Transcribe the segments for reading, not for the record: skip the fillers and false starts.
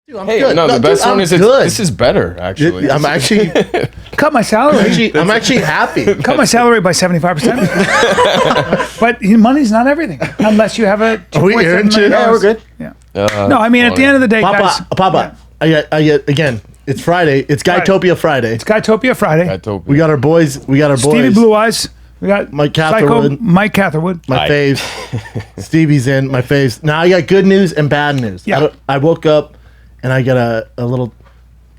Dude, I'm Hey, good. no, the best one is this is better, actually. I'm actually cut my salary. I'm actually happy. Cut my salary by 75%. But money's not everything, unless you have a. Are we airing shit? Yeah, we're good. Yeah. No, I mean at the end of the day, guys. Papa. I again. It's Friday. It's Guytopia Friday. It's Guytopia Friday. We got our boys. Stevie Blue Eyes. We got Mike Catherwood. Mike Catherwood. My faves. Stevie's in. My faves. Now I got good news and bad news. Yeah. I woke up and I got a little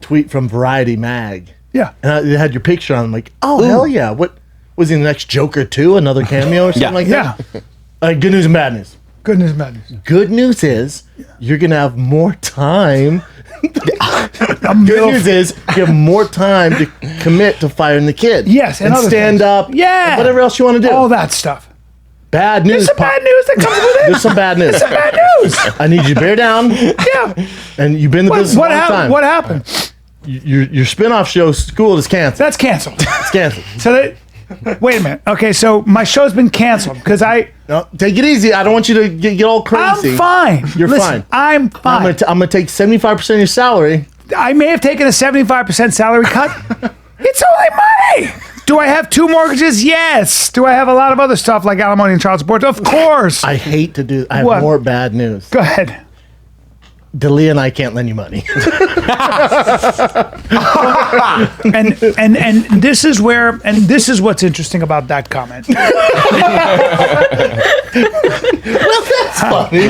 tweet from Variety Mag. Yeah. And it had your picture on. I'm like, oh, hell yeah. What was he the next Joker 2? Another cameo or something like that? Yeah. Good news and bad news. Good news and bad news. Good news is you're going to have more time. Good news is you have more time to commit to firing the kid. Yes. And stand up. Yeah. And whatever else you want to do. All that stuff. Bad news. There's some bad news that comes with it. There's some bad news. There's some bad news. I need you to bear down. Yeah. And you've been in the business a long time. What happened? Your spinoff show, School, is canceled. That's canceled. It's canceled. So wait a minute. Okay, so my show's been canceled because No, take it easy. I don't want you to get all crazy. I'm fine. You're Listen, fine. I'm fine. I'm going to take 75% of your salary. I may have taken a 75% salary cut. It's only money. Do I have 2 mortgages? Yes. Do I have a lot of other stuff like alimony and child support? Of course. I hate to do. I have What? more bad news. Go ahead. Delia and I can't lend you money. and this is where, and this is what's interesting about that comment. Well, that's funny.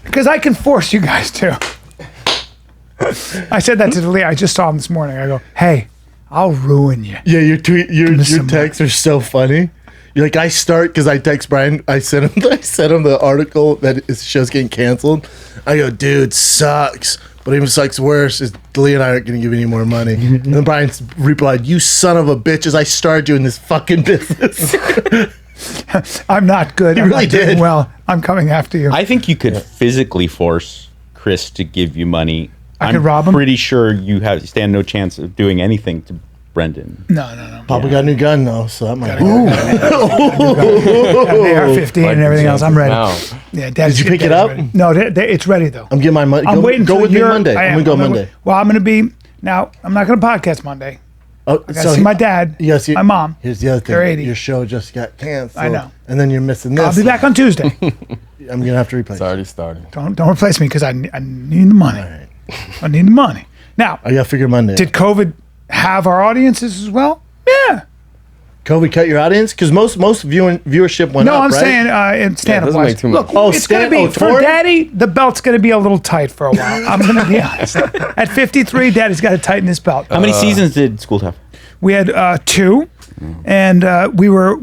Because I can force you guys to. I said that to Delia. I just saw him this morning. I go, hey, I'll ruin you. Yeah, your texts are so funny. You're like, I start because I text Brian. I sent him the article that his show's getting canceled. I go, dude, sucks. But even sucks worse is Delia and I aren't going to give you any more money. And then Brian replied, you son of a bitch, as I started you in this fucking business. I'm not good. You I'm really not doing did. well. I'm coming after you. I think you could physically force Chris to give you money. I could rob him? Pretty sure you stand no chance of doing anything to Brendan. No. Papa got a new gun though, so that might. AR-15 and everything else. I'm ready. Now. Yeah, Did you pick it up? Ready. No, it's ready though. I'm getting my money. I'm waiting. Go with me Monday. I'm gonna go Monday. Well, I'm gonna be now. I'm not gonna podcast Monday. Oh, I gotta see my dad. Yes, my mom. Here's the other thing. They're 80. Your show just got canceled. I know. And then you're missing this. I'll be back on Tuesday. I'm gonna have to replace. It's already started. Don't replace me because I need the money. All right. I need the money. Now, I gotta figure Monday. did COVID have our audiences as well? Yeah. COVID cut your audience? Because most viewership went up, No, I'm right? saying in stand-up doesn't wise. make too much. Look, it's going to be, for touring? Daddy, the belt's going to be a little tight for a while. I'm going to be honest. At 53, Daddy's got to tighten his belt. How many seasons did School have? We had 2, and we were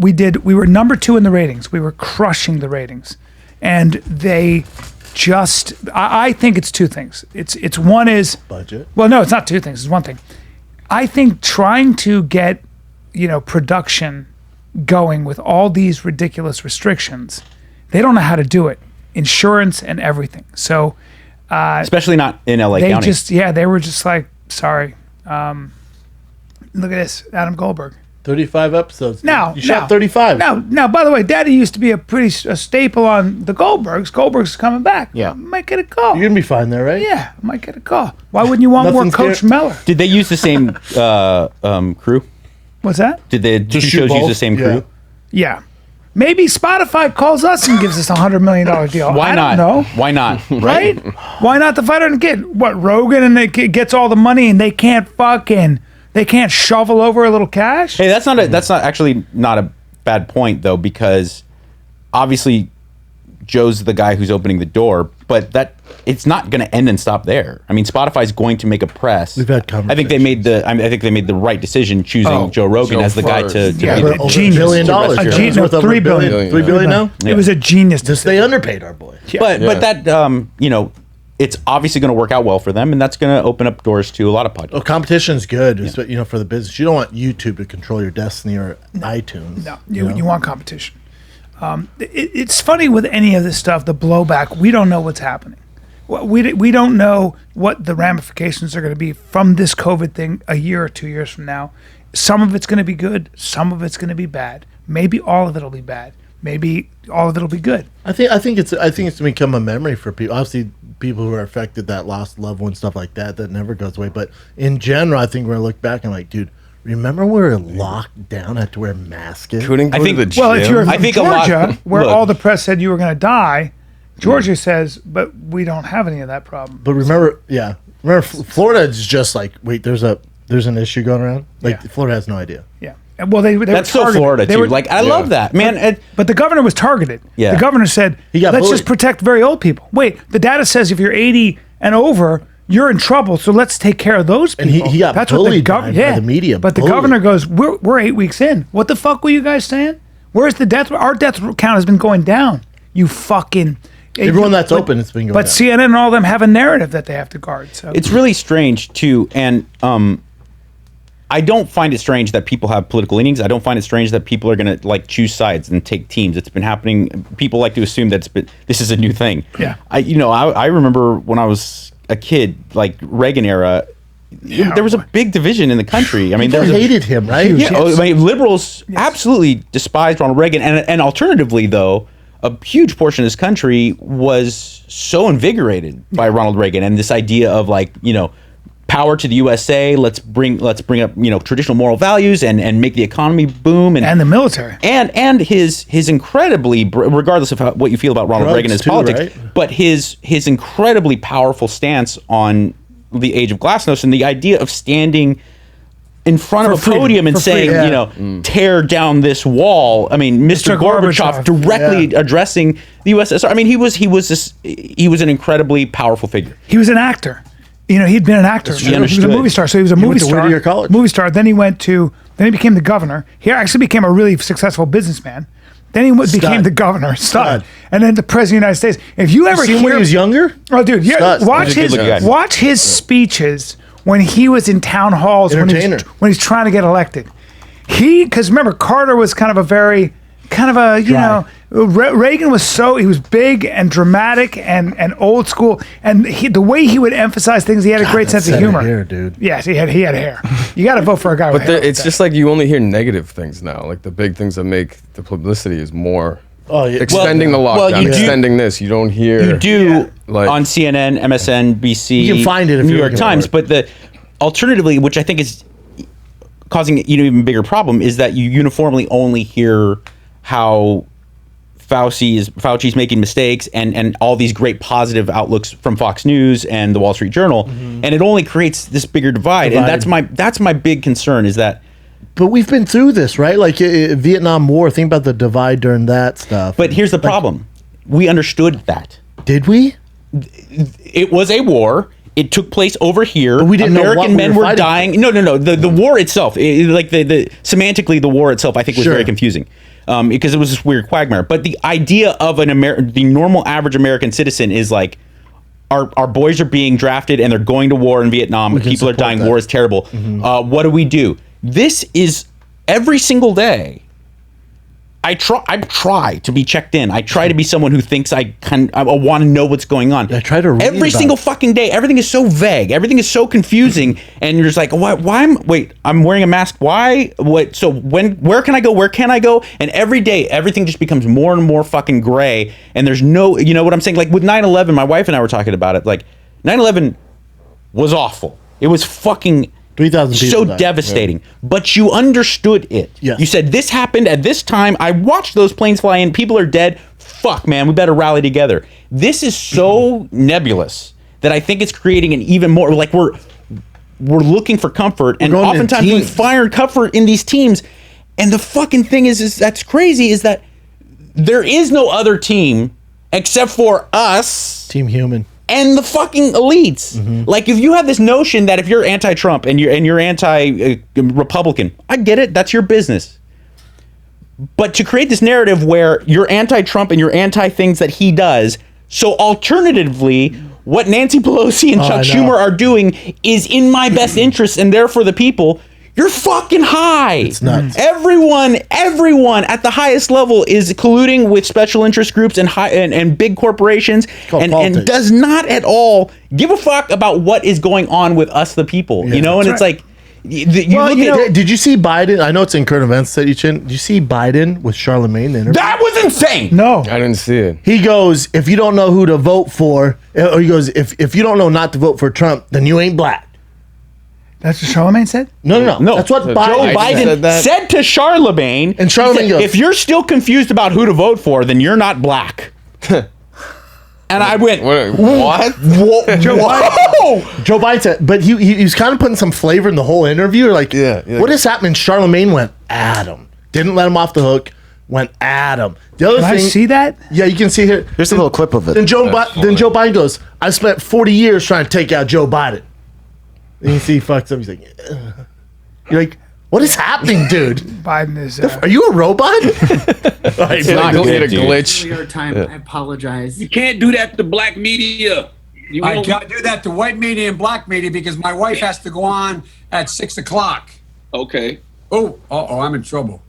number 2 in the ratings. We were crushing the ratings, and they just. I think it's 2 things. It's one is Budget. Well, no, it's not 2 things. It's 1 thing. I think trying to get production going with all these ridiculous restrictions, they don't know how to do it. Insurance and everything. So Especially not in LA they County. they were just like, sorry. Look at this, Adam Goldberg. 35 episodes. Now You shot 35. Now, by the way, Daddy used to be a staple on the Goldbergs. Goldberg's coming back. Yeah. Might get a call. You're going to be fine there, right? Yeah, might get a call. Why wouldn't you want more Nothing's Coach there. Meller? Did they use the same crew? What's that? Did the 2 shoot shows use both? the same Yeah. crew? Yeah. Maybe Spotify calls us and gives us $100 million deal. Why I not? don't know. Why not? Right? Why not the fighter and the kid? What, Rogan and the kid gets all the money and they can't shovel over a little cash? Hey, that's actually not a bad point though, because obviously Joe's the guy who's opening the door, but it's not going to end and stop there. I mean, Spotify's going to make a press. We've had I think they made the right decision choosing Joe Rogan Joe as the guy first. to Yeah, be but the genius. $1 billion. A genius. It's worth over $3 $1 billion. billion. $3 billion now? It was a genius Just decision. they underpaid our boy. But that it's obviously going to work out well for them, and that's going to open up doors to a lot of podcasts. Well, competition's good, for the business. You don't want YouTube to control your destiny or iTunes. No, you want competition. It's funny with any of this stuff, the blowback, we don't know what's happening. We don't know what the ramifications are going to be from this COVID thing a year or 2 years from now. Some of it's going to be good. Some of it's going to be bad. Maybe all of it will be bad. maybe all of it'll be good. I think it's become a memory for people. Obviously, people who are affected, that lost loved one, stuff like that never goes away. But in general, I think we're gonna look back and like, dude, remember we were locked down, had to wear masks. Couldn't go to the gym. Well, if you're from Georgia, where all the press said you were going to die, Georgia says, but we don't have any of that problem. But remember, Florida is just like, wait, there's an issue going around. Like Florida has no idea. Yeah. And well, they that's were so Florida too. I love that, man. But the governor was targeted. Yeah. The governor said, let's just protect very old people. Wait, the data says if you're 80 and over, you're in trouble, so let's take care of those people. And he got bullied by the media. But the governor goes, we're 8 weeks in. What the fuck were you guys saying? Where's the death? Our death count has been going down. You fucking... Everyone that's open, it's been going down. But CNN and all of them have a narrative that they have to guard. So it's really strange, too, and I don't find it strange that people have political leanings. I don't find it strange that people are going to like choose sides and take teams. It's been happening. People like to assume that this is a new thing. Yeah. I remember when I was a kid, like Reagan era, there was a big division in the country. I mean, they hated him, right? Yeah. I mean, liberals absolutely despised Ronald Reagan, and alternatively, though, a huge portion of this country was so invigorated by Ronald Reagan and this idea of like, power to the USA. Let's bring up traditional moral values and make the economy boom and the military and his incredibly, regardless of what you feel about Ronald Reagan and his politics, right? But his incredibly powerful stance on the age of glasnost and the idea of standing in front of a podium and saying, tear down this wall. I mean, Mr. Gorbachev directly addressing the USSR. I mean, he was an incredibly powerful figure. He was an actor. He'd been an actor. He was a movie star, so he was a movie star. Whittier College. Movie star. Then he became the governor. He actually became a really successful businessman. Then he became the governor. Stud. And then the president of the United States. If you ever hear when he was younger? Oh, dude, watch his speeches when he was in town halls when he's trying to get elected. Because remember, Carter was kind of a very Reagan was he was big and dramatic and old school, and the way he would emphasize things, he had a great sense of humor. Hair, dude. Yes, he had hair. You got to vote for a guy with hair. But it's just like you only hear negative things now. Like the big things that make the publicity is more extending the lockdown, extending this. You don't hear. You do on CNN, MSNBC, you can find it if New York Times, but the alternatively, which I think is causing an even bigger problem, is that you uniformly only hear how Fauci's making mistakes and all these great positive outlooks from Fox News and the Wall Street Journal, and it only creates this bigger divide. And that's my big concern is that. But we've been through this, right? Like Vietnam War. Think about the divide during that stuff. But here's the problem: we understood that. Did we? It was a war. It took place over here. But we didn't American know men were dying. No. The war itself, semantically, the war itself, I think was very confusing. Because it was this weird quagmire. But the idea of the normal average American citizen is like, our boys are being drafted and they're going to war in Vietnam. People are dying. War is terrible. Mm-hmm. What do? This is every single day. I try to be checked in. I try to be someone who thinks I want to know what's going on. I try to read every single fucking day. Everything is so vague. Everything is so confusing, and you're just like, why? I'm wearing a mask. Why? What? So where can I go? Where can I go? And every day, everything just becomes more and more fucking gray. And there's no, you know what I'm saying? Like with 9/11, my wife and I were talking about it. Like 9/11 was awful. It was fucking 3,000 people so died. devastating, but you understood it. Yes. You said this happened at this time. I watched those planes fly in. People are dead. Fuck, man, we better rally together. This is so nebulous that I think it's creating an even more like we're looking for comfort, and oftentimes we find comfort in these teams. And the fucking thing is that's crazy is that there is no other team except for us, Team Human. And the fucking elites. Mm-hmm. Like if you have this notion that if you're anti-Trump and you're anti-Republican, I get it. That's your business. But to create this narrative where you're anti-Trump and you're anti-things that he does, so alternatively, what Nancy Pelosi and Chuck Schumer are doing is in my best interest and therefore the people. You're fucking high. It's nuts. Everyone at the highest level is colluding with special interest groups and big corporations and does not at all give a fuck about what is going on with us, the people. Yeah, you know, and it's like Did you see Biden? I know it's in current events that you chin. Did you see Biden with Charlamagne? The interview? That was insane. No, I didn't see it. He goes, if you don't know who to vote for, or he goes, if you don't know not to vote for Trump, then you ain't black. That's what Charlamagne said? No. That's what Joe Biden Biden said to Charlemagne. And Charlamagne goes, if you're still confused about who to vote for, then you're not black. And I went, what? Joe Biden said, but he was kind of putting some flavor in the whole interview. Like, what is happening? Charlamagne went at him. Didn't let him off the hook. Went at him. The other Can thing, I see that? Yeah, you can see here. Here's a little clip of it. Then Joe Biden goes, I spent 40 years trying to take out Joe Biden. And you see he fucks up. He's like, ugh. You're like, what is happening, dude? Biden is. Are you a robot? It's not good, a dude. glitch. I apologize. You can't do that to black media. I can't do that to white media and black media because my wife has to go on at 6 o'clock. Okay. Oh, I'm in trouble.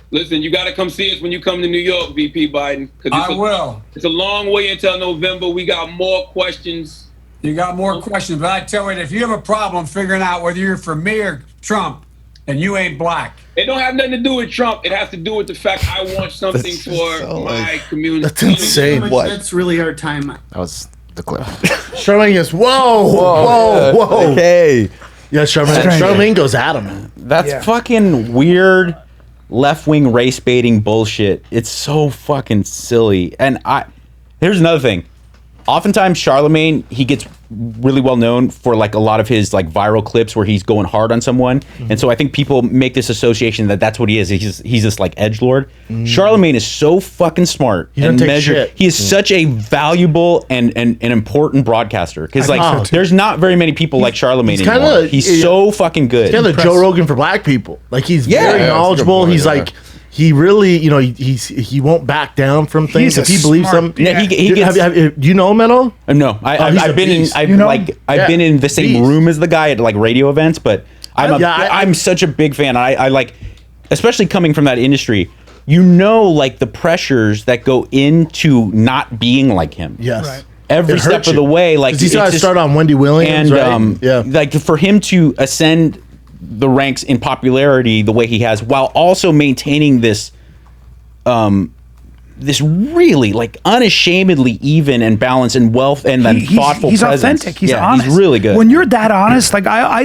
Listen, you got to come see us when you come to New York, VP Biden. I will. It's a long way until November. We got more questions. You got more questions, but I tell you, if you have a problem figuring out whether you're for me or Trump, then you ain't black. It don't have nothing to do with Trump. It has to do with the fact I want something for my community. That's insane. What? That's really our time. That was the clip. Charlamagne goes, whoa. Okay. Yeah, Charlamagne goes at him. that's fucking weird left-wing race baiting bullshit. It's so fucking silly. And here's another thing. Oftentimes Charlemagne, he gets really well known for like a lot of his like viral clips where he's going hard on someone. And so I think people make this association that that's what he is. He's this like edgelord. Charlemagne is so fucking smart and measured. He is such a valuable and important broadcaster because like there's not very many people like Charlemagne anymore. He's so fucking good. He's kind of Joe Rogan for black people. Like he's very knowledgeable. Point, he's like he really, he won't back down from things if he believes something. Yeah, do you know him at all? No, I've been in the same room as the guy at like radio events, but I'm such a big fan. I like, especially coming from that industry, like the pressures that go into not being like him. Yes. Right. Every step of the way, like he's got to start on Wendy Williams, and right? like for him to ascend the ranks in popularity the way he has, while also maintaining this really like unashamedly even and balanced and wealth and then thoughtful he's presence. Authentic. He's honest. He's really good. When you're that honest, like I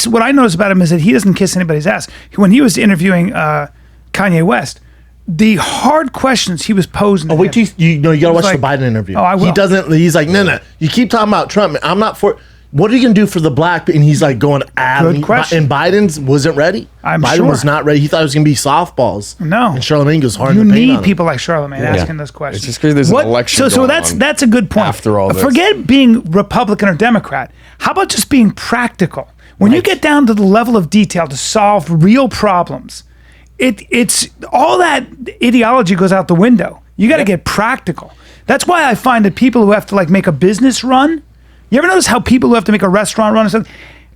what I notice about him is that he doesn't kiss anybody's ass. When he was interviewing Kanye West, the hard questions he was posing. Oh, wait till you gotta watch the Biden interview. Oh, I will. He doesn't. He's like, no. You keep talking about Trump. I'm not for. What are you gonna do for the black? And he's like going at Good question. And Biden's wasn't ready. Biden was not ready. He thought it was gonna be softballs. No. And Charlamagne goes hard. You in the paint need on people like Charlamagne asking those questions. It's just because there's an election. So that's a good point. After all this. Forget being Republican or Democrat. How about just being practical? When you get down to the level of detail to solve real problems, it's all that ideology goes out the window. You got to get practical. That's why I find that people who have to like make a business run. You ever notice how people who have to make a restaurant run or something,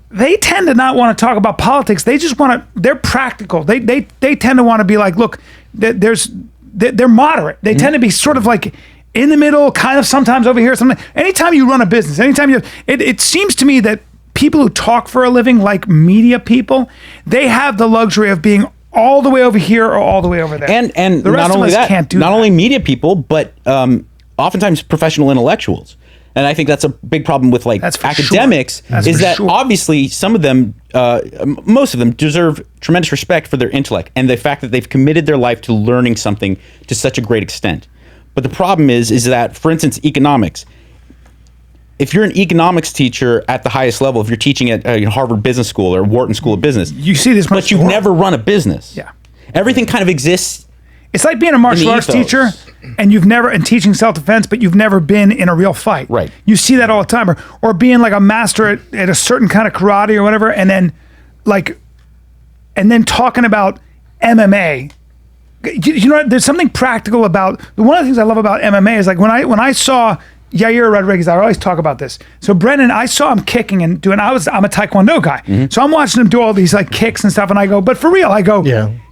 they tend to not want to talk about politics. They just want to. They're practical. They tend to want to be like, look, they're moderate. They tend to be sort of like in the middle, kind of sometimes over here. Something. Anytime you run a business, it seems to me that people who talk for a living, like media people, they have the luxury of being all the way over here or all the way over there. And the rest not of only us that, can't do not that. only media people, but oftentimes professional intellectuals. And I think that's a big problem with like academics is that obviously some of them, most of them deserve tremendous respect for their intellect and the fact that they've committed their life to learning something to such a great extent. But the problem is that, for instance, economics. If you're an economics teacher at the highest level, if you're teaching at Harvard Business School or Wharton School of Business, you see this, but you've never run a business. Yeah, everything kind of exists. It's like being a martial arts teacher and teaching self-defense, but you've never been in a real fight. Right. You see that all the time. Or being like a master at a certain kind of karate or whatever, and then talking about MMA. You know, there's something practical about, one of the things I love about MMA is like when I saw Yair Rodriguez, I always talk about this. So Brendan, I saw him kicking and doing, I'm a Taekwondo guy. So I'm watching him do all these like kicks and stuff, and I go, but for real,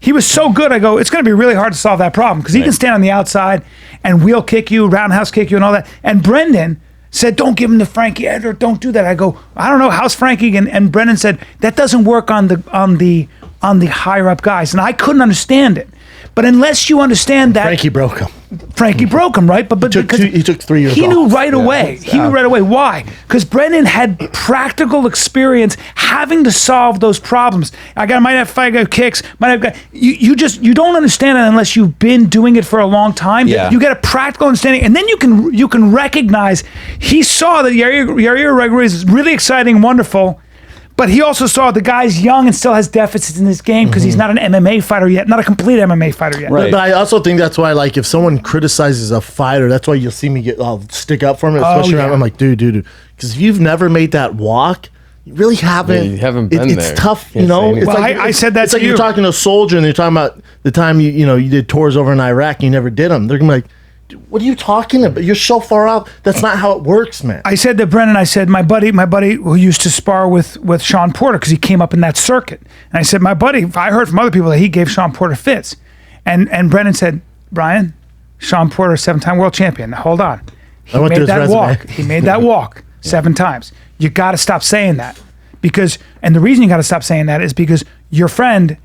he was so good, I go, it's gonna be really hard to solve that problem, because he can stand on the outside and wheel kick you, roundhouse kick you and all that. And Brendan, said, don't give him to Frankie Edgar, don't do that. I go, I don't know, how's Frankie? And Brendan said, that doesn't work on the higher up guys. And I couldn't understand it. But unless you understand that, Frankie broke him. Frankie broke him, right? But He took 3 years he off. knew right away. He knew right away. Why? Because Brendan had practical experience having to solve those problems. Might have 5 kicks. Might have got you don't understand it unless you've been doing it for a long time. Yeah. You get a practical understanding, and then you can recognize. He saw that Yair Rodriguez is really exciting, wonderful. But he also saw the guy's young and still has deficits in this game because he's not an MMA fighter yet, not a complete MMA fighter yet. Right. But I also think that's why, like, if someone criticizes a fighter, that's why you'll see me I'll stick up for him, especially when I'm like, dude. Because if you've never made that walk, you really haven't. Yeah, you haven't been there. It's tough, Can't you know? say It's anything. Well, I said that it's to like you. you're talking to a soldier and you're talking about the time you did tours over in Iraq and you never did them. They're going to be like, what are you talking about? You're so far out. That's not how it works, man. I said to Brendan, I said, my buddy who used to spar with Sean Porter because he came up in that circuit. And I said, my buddy, I heard from other people that he gave Sean Porter fits. And Brendan said, Brian, Sean Porter, 7-time world champion. Hold on. He went through made his that resume. walk. He made that walk 7 times. You got to stop saying that. And the reason you got to stop saying that is because your friend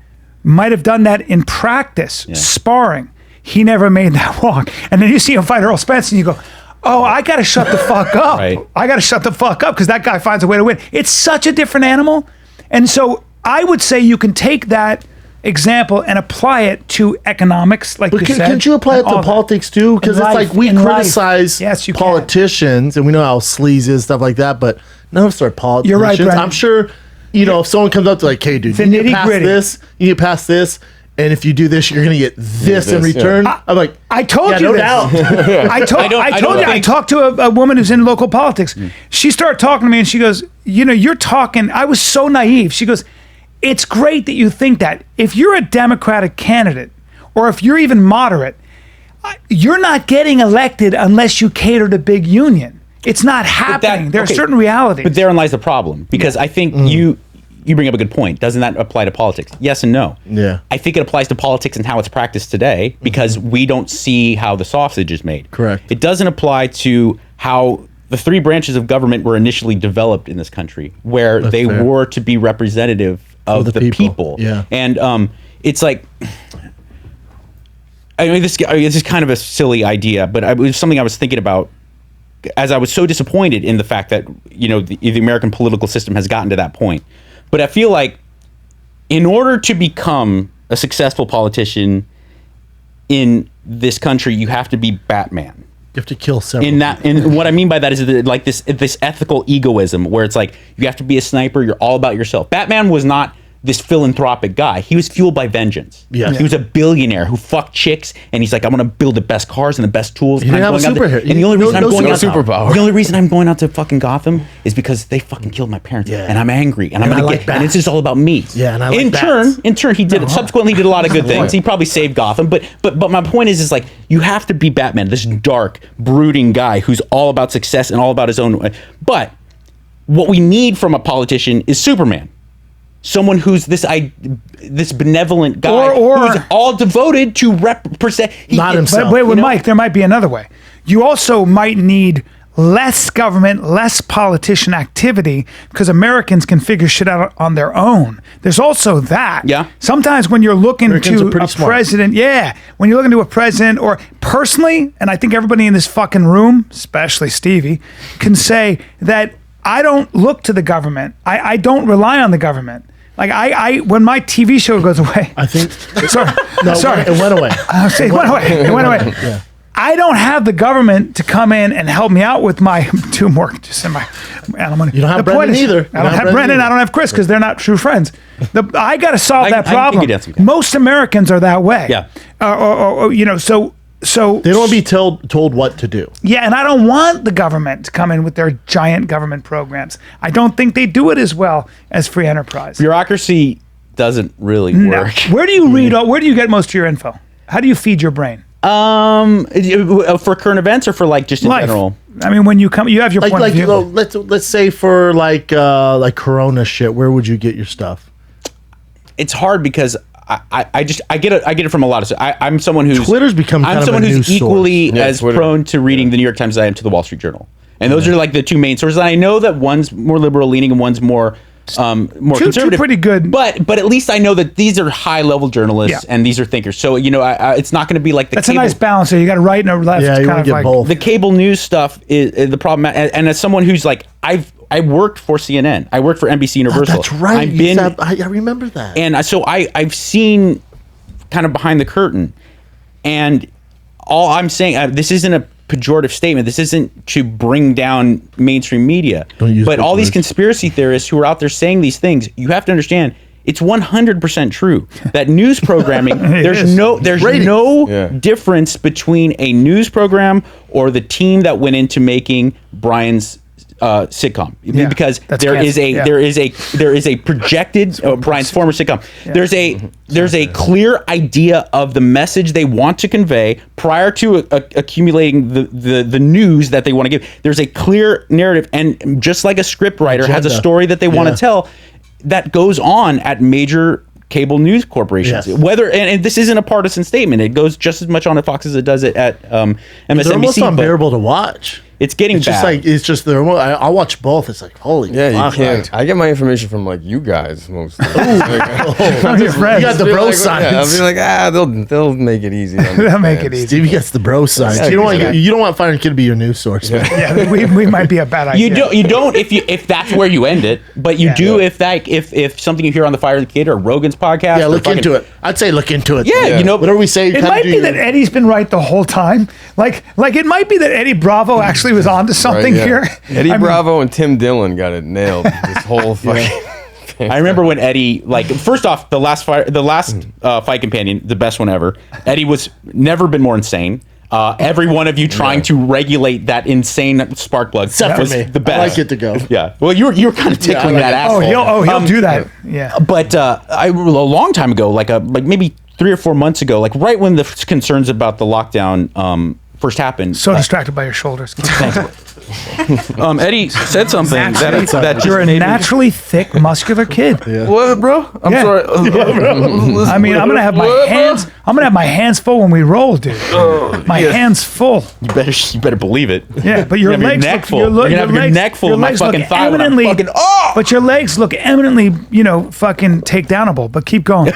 might have done that in practice, sparring. He never made that walk. And then you see him fight Earl Spence and you go, oh, I got to shut the fuck up. Right. I got to shut the fuck up because that guy finds a way to win. It's such a different animal. And so I would say you can take that example and apply it to economics, like But you said. can't you apply it and all to that. politics too? Because In it's life, like we in life. criticize Yes, you can. politicians, and we know how sleazy and stuff like that. But none of us are politicians. You're right, Brendan. I'm sure, if someone comes up to like, "Hey, dude, The you need to pass nitty-gritty. this. You need to pass this." And if you do this, you're gonna get this in this, yeah. return. I'm like, I told yeah, you no this. doubt. I told you. I talked to a woman who's in local politics. She started talking to me and she goes, you're talking. I was so naive. She goes, it's great that you think that. If you're a Democratic candidate or if you're even moderate, you're not getting elected unless you cater to big union. It's not happening. There are certain realities. But therein lies the problem, because I think you bring up a good point. Doesn't that apply to politics? Yes and no. Yeah. I think it applies to politics and how it's practiced today because we don't see how the sausage is made. Correct. It doesn't apply to how the 3 branches of government were initially developed in this country, where they fair. were to be representative of the people. Yeah. And it's like, I mean, this is kind of a silly idea, but it was something I was thinking about as I was so disappointed in the fact that, the American political system has gotten to that point. But I feel like in order to become a successful politician in this country, you have to be Batman. You have to kill several. And what I mean by that is like this ethical egoism where it's like you have to be a sniper. You're all about yourself. Batman was not this philanthropic guy. He was fueled by vengeance. Yes. He was a billionaire who fucked chicks, and he's like, I want to build the best cars and the best tools. He didn't have a superhero. And the only reason I'm going out superpower. the only reason I'm going out to fucking Gotham is because they fucking killed my parents, Yeah. and I'm angry, and I'm And I gonna like get. bats. And it's just all about me. Yeah, and I like in bats. turn, he did subsequently did a lot of good things. He probably saved Gotham, but my point is like you have to be Batman, this dark, brooding guy who's all about success and all about his own. But what we need from a politician is Superman. Someone who's this benevolent guy Or- who's all devoted to represent. Not himself. But wait, with You know? Mike, there might be another way. You also might need less government, less politician activity because Americans can figure shit out on their own. There's also that. Yeah. Sometimes when you're looking Americans to are pretty a smart. president, when you're looking to a president, or personally, and I think everybody in this fucking room, especially Stevie, can say that I don't look to the government. I don't rely on the government. Like I when my TV show goes away, I think. sorry, It went away. it went away. It went away. Yeah. I don't have the government to come in and help me out with my 2 mortgages and my alimony. You don't have The point Brendan is, either. I You don't have Brendan. I don't have Chris because they're not true friends. I got to solve that I problem. think you'd have to. Most Americans are that way. Yeah. So They don't want to be told what to do. yeah, and I don't want the government to come in with their giant government programs. I don't think they do it as well as free enterprise. Bureaucracy doesn't really No. work. Where do you read? Where do you get most of your info? How do you feed your brain? For current events or for like just in Life. general? I mean, when you come, you have your point of view. Let's say for like Corona shit, where would you get your stuff? It's hard because I get it from a lot of. I'm someone who's Twitter's become kind I'm of someone a who's news equally source. Yeah, as Twitter. prone to reading the New York Times as I am to the Wall Street Journal. And those are like the two main sources. And I know that one's more liberal leaning and one's more conservative. Two pretty good. But at least I know that these are high level journalists and these are thinkers. So it's not going to be like the. That's a nice balance. So you got a right and a left. Yeah, you want to get both. The cable news stuff is the problem. And as someone who's like I worked for CNN. I worked for NBC Universal. That's right. I remember that. And so I've seen kind of behind the curtain. And all I'm saying, this isn't a pejorative statement. This isn't to bring down mainstream media. But all these conspiracy theorists who are out there saying these things, you have to understand, it's 100% true that news programming, there's no difference between a news program or the team that went into making Brian's sitcom, because there is a projected Brian's former sitcom. There's a clear idea of the message they want to convey prior to accumulating the news that they want to give. There's a clear narrative, and just like a script writer has a story that they want to tell, that goes on at major cable news corporations. Yes. Whether and this isn't a partisan statement. It goes just as much on at Fox as it does it at MSNBC. They're almost unbearable to watch. It's getting bad. It's just I watch both. It's like holy. Yeah, fuck, you can't. I get my information from like you guys mostly. I'm your friend. You got the bro science. I'll be like, they'll make it easy. They'll make it easy. Stevie gets the bro science. Yeah, you don't want Fire Kid to be your news source. Yeah, we might be a bad idea. You don't if that's where you end it, but you do if something you hear on the Fire the Kid or Rogan's podcast. Yeah, look into it. I'd say look into it. Yeah, whatever we say. It might be that Eddie's been right the whole time. Like it might be that Eddie Bravo actually was onto something here. Eddie Bravo and Tim Dillon got it nailed. This whole fucking. I remember when Eddie, first off, the last Fight Companion, the best one ever. Eddie was never been more insane. Every one of you trying to regulate that insane spark plug was the best. I like it to go. Yeah. Well, you were kind of tickling that asshole. He'll do that. Yeah. But a long time ago, like maybe 3 or 4 months ago, like right when the concerns about the lockdown first happened. So distracted by your shoulders. Eddie said something that you're a naturally thick, muscular kid. Yeah. What, bro? I'm sorry. I mean, I'm gonna have my hands full when we roll, dude. My hands full. You better believe it. Yeah, but your legs look full. You're gonna have your neck full of my fucking thigh. But your legs look eminently, fucking takedownable. But keep going.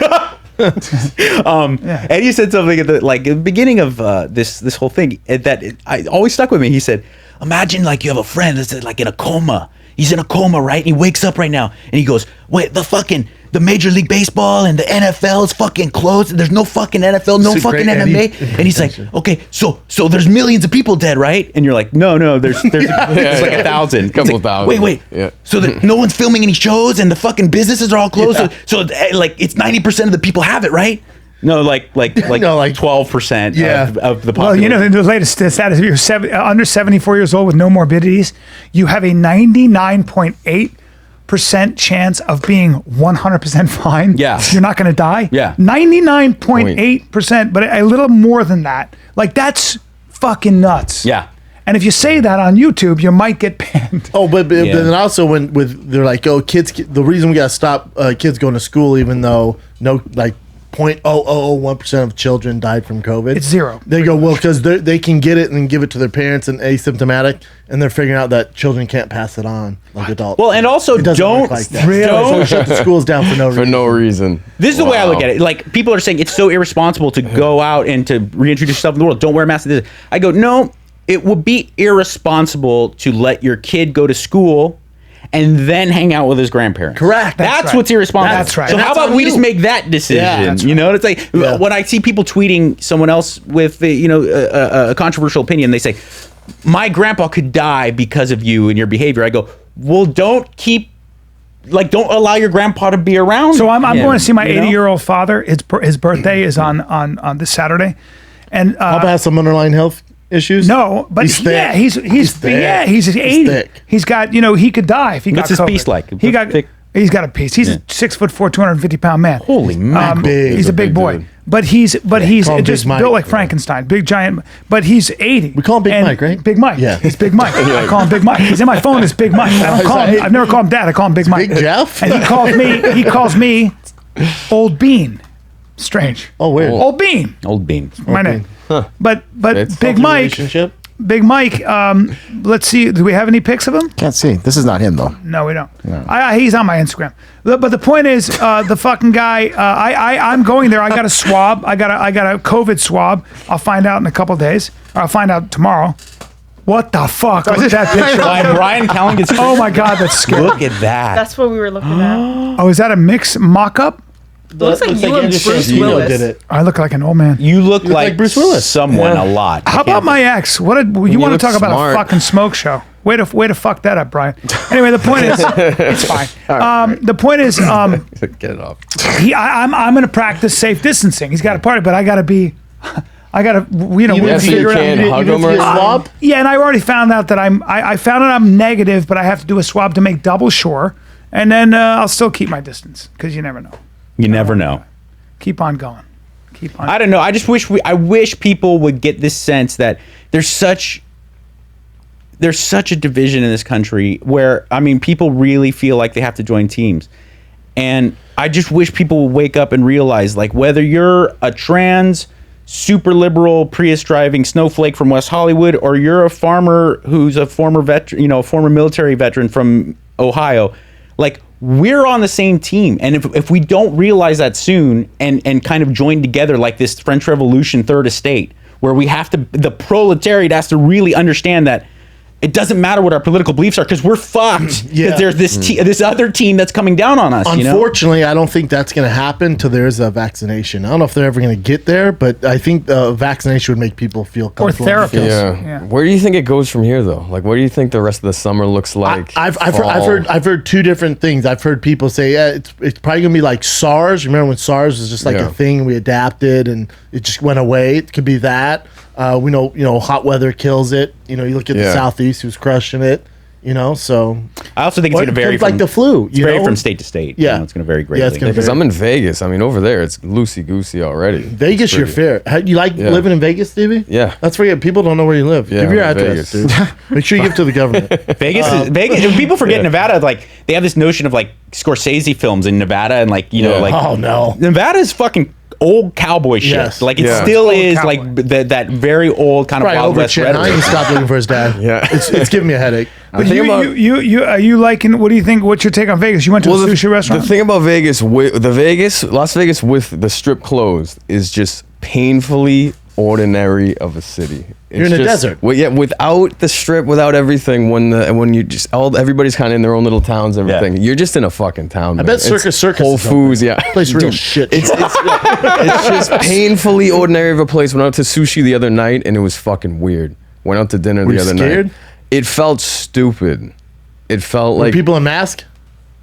Eddie said something at the beginning of this whole thing that I always stuck with me. He said, imagine like you have a friend that's like in a coma. He's in a coma, right? And he wakes up right now and he goes, wait, the Major League Baseball and the NFL is fucking closed. There's no fucking NFL, no fucking MMA. And he's like, okay, so there's millions of people dead, right? And you're like, no, there's like 1,000. Couple thousand. Wait. Yeah. So that no one's filming any shows and the fucking businesses are all closed. Yeah. So like it's 90% of the people have it, right? No, like 12% of the population. Well, the latest status, if you're under 74 years old with no morbidities, you have a 99.8% chance of being 100% fine. Yeah. You're not going to die. Yeah. 99.8%, but a little more than that. Like, that's fucking nuts. Yeah. And if you say that on YouTube, you might get banned. Oh, but then also they're like, kids, the reason we got to stop kids going to school, even though 0.0001% of children died from COVID. It's zero. They go, well, because they can get it and give it to their parents and asymptomatic, and they're figuring out that children can't pass it on like adults. Well, and also don't shut the schools down for no reason. For no reason. This is the way I look at it. Like, people are saying it's so irresponsible to go out and to reintroduce yourself in the world. Don't wear a mask. I go, no, it would be irresponsible to let your kid go to school and then hang out with his grandparents. Correct. That's what's irresponsible. That's right. So how about we just make that decision? Yeah, It's like when I see people tweeting someone else with a controversial opinion, they say, "My grandpa could die because of you and your behavior." I go, "Well, don't allow your grandpa to be around." So I'm going to see my 80-year-old father. His birthday is on this Saturday, and Papa has some underlying health issues. No, but he's thick. He's 80. He's thick. He's got he could die if he got What's his COVID. piece like? He's got a piece. He's a 6'4", 250-pound man. Holy man, he's a big boy. Dude. But he's just Mike. built like Frankenstein, big giant. But he's 80. We call him Big Mike, right? Big Mike. Yeah, he's Big Mike. I call him Big Mike. He's in my phone as Big Mike. I've never called him Dad. I call him Big Mike. Big Jeff. And he calls me Old Bean. Strange. Oh, weird. Old Bean. Old Bean. My name. Huh. But It's Big Healthy Mike. relationship? Big Mike. Let's see. Do we have any pics of him? Can't see. This is not him though. No, we don't. No. He's on my Instagram. But the point is, the fucking guy. I'm going there. I got a swab. I got a COVID swab. I'll find out in a couple days. Or I'll find out tomorrow. What the fuck? Look at that picture. By Brian Callen's. Oh my God, that's scary. Look at that. That's what we were looking at. Oh, is that a mix mock-up? Looks like you and Bruce Willis. Did it. I look like an old man. You look like Bruce Willis. Someone a lot. How about my ex? You want to look talk about smart. a fucking smoke show? Way to fuck that up, Brian. Anyway, the point is, it's fine. The point is, Get it off. I'm going to practice safe distancing. He's got a party, but I got to be. I gotta, we so you figure can't out. hug him or swab? Yeah, and I already found out that I found out I'm negative, but I have to do a swab to make double sure, and then I'll still keep my distance because you never know. You never know. Keep on going. Keep on. I don't know. I just wish I wish people would get this sense that there's such a division in this country where people really feel like they have to join teams, and I just wish people would wake up and realize, like, whether you're a trans super liberal Prius driving snowflake from West Hollywood, or you're a farmer who's a former veteran, a former military veteran from Ohio, like, we're on the same team. And if we don't realize that soon and kind of join together like this French Revolution third estate, where the proletariat has to really understand that it doesn't matter what our political beliefs are because we're fucked. Yeah. Because there's this other team that's coming down on us. Unfortunately, I don't think that's going to happen till there's a vaccination. I don't know if they're ever going to get there, but I think vaccination would make people feel comfortable. Or therapists. Yeah. Where do you think it goes from here, though? Like, what do you think the rest of the summer looks like? I've heard two different things. I've heard people say, it's probably going to be like SARS. Remember when SARS was just like a thing we adapted and it just went away? It could be that. We know, hot weather kills it. You look at the Southeast, who's crushing it. So I also think it's going to vary like the flu. Vary from state to state. Yeah, it's going to vary greatly. Yeah, because I'm in Vegas. Over there, it's loosey goosey already. Vegas, you're fair. You like living in Vegas, Stevie? Yeah. That's where people don't know where you live. Yeah, give your address, dude. Make sure you give to the government. Vegas. People forget Nevada. Like, they have this notion of like Scorsese films in Nevada, and oh no, Nevada is fucking old cowboy shit. Yes. Like, it still is like that very old kind of Wild West rhetoric. Now he can stop looking for his dad. Yeah, it's giving me a headache. But you are you liking? What do you think? What's your take on Vegas? You went to a sushi restaurant. The thing about Vegas, Las Vegas with the strip closed is just painfully ordinary of a city. You're in a desert. Well, yeah, without the strip, without everything, when you just everybody's kind of in their own little towns, everything. Yeah. You're just in a fucking town. Man. I bet Circus Whole Foods, place real shit. It's just painfully ordinary of a place. Went out to sushi the other night and it was fucking weird. Went out to dinner the other night. It felt stupid. It felt like people in masks.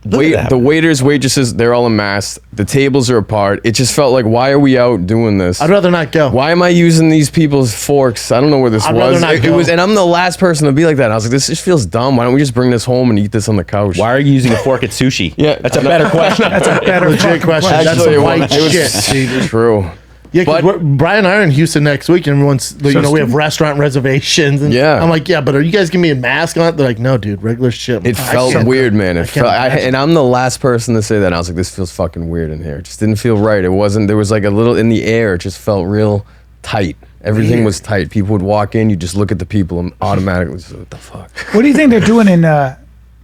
The waiters, waitresses, they're all in masks. The tables are apart. It just felt like, why are we out doing this? I'd rather not go. Why am I using these people's forks? I don't know where this was. It was, and I'm the last person to be like that. I was like, this just feels dumb. Why don't we just bring this home and eat this on the couch? Why are you using a fork at sushi? Yeah, that's a better question. That's a better legit question. That's some white shit. True. Yeah, because Brian and I are in Houston next week, and everyone's, we have restaurant reservations. And I'm like, but are you guys giving me a mask on it? They're like, no, dude, regular shit. It felt weird, man. And I'm the last person to say that. I was like, this feels fucking weird in here. It just didn't feel right. It wasn't, there was like a little in the air. It just felt real tight. Everything was tight. People would walk in, you just look at the people and automatically say, what the fuck? What do you think they're doing in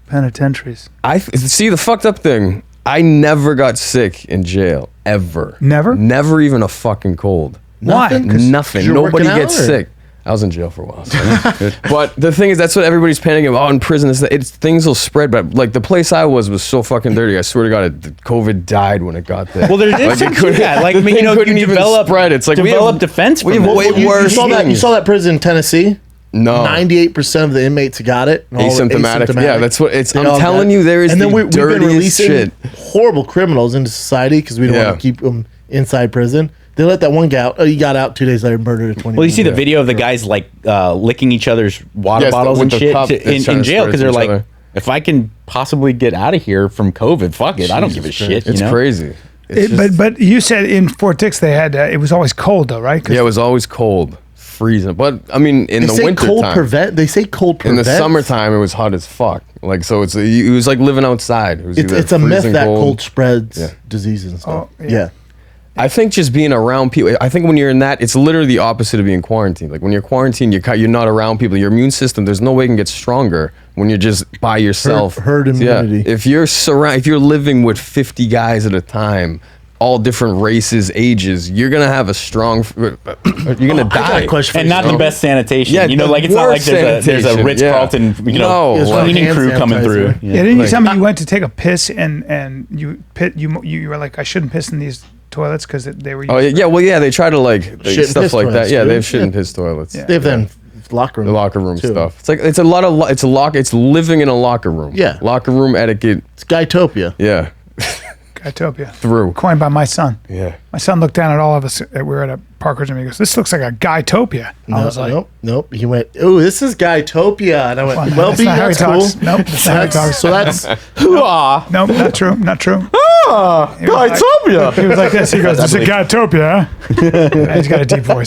penitentiaries? See, the fucked up thing, I never got sick in jail, ever. Never? Never even a fucking cold. Why? Nothing. Nobody gets sick. I was in jail for a while. So but the thing is, that's what everybody's panicking about. Oh, in prison, things will spread. But like the place I was so fucking dirty. I swear to God, COVID died when it got there. Well, there's you develop spread. It's like develop defense. We have way worse. You saw that prison in Tennessee. No, 98% of the inmates got it. Asymptomatic. Yeah, that's what it's. I'm telling you, there is. And then we've been releasing horrible criminals into society because we don't want to keep them inside prison. They let that one guy out. He got out 2 days later, murdered a 20. Well, you see the video of the guys like licking each other's water bottles and shit in jail because they're like, if I can possibly get out of here from COVID, fuck it, I don't give a shit. It's crazy. But you said in Fort Dix they had it was always cold though, right? Yeah, it was always cold. Freezing, but I mean, in the winter time, they say cold prevents. In the summertime, it was hot as fuck. Like, so it was like living outside. It's a myth that cold spreads diseases and stuff. Oh, yeah. I think just being around people. I think when you're in that, it's literally the opposite of being quarantined. Like when you're quarantined, you're not around people. Your immune system, there's no way it can get stronger when you're just by yourself. Herd immunity. If you're living with 50 guys at a time, all different races, ages, you're gonna have a strong. You're gonna die. And not the best sanitation. Yeah, you know, like it's not like there's a Ritz Carlton, cleaning crew coming through. Yeah, didn't you tell me you went to take a piss and you were like, I shouldn't piss in these toilets because they were. Oh yeah, well yeah, they try to like stuff like that. Yeah, they have shit yeah. in piss toilets. They have them locker room. The locker room too. stuff. It's like it's a lot of it's living in a locker room. Yeah, locker room etiquette. It's Guytopia. Yeah. Guytopia. Through. Coined by my son. Yeah. My son looked down at all of us. We were at a Parker's and he goes, "This looks like a Guytopia." I was like, Nope. He went, "Oh, this is Guytopia," and I went, "Well, that's cool." Nope. That's not how he talks. So that's Nope. Not true. Not true. Guytopia. He was like this. He goes, "This is Guytopia." Huh? He's got a deep voice.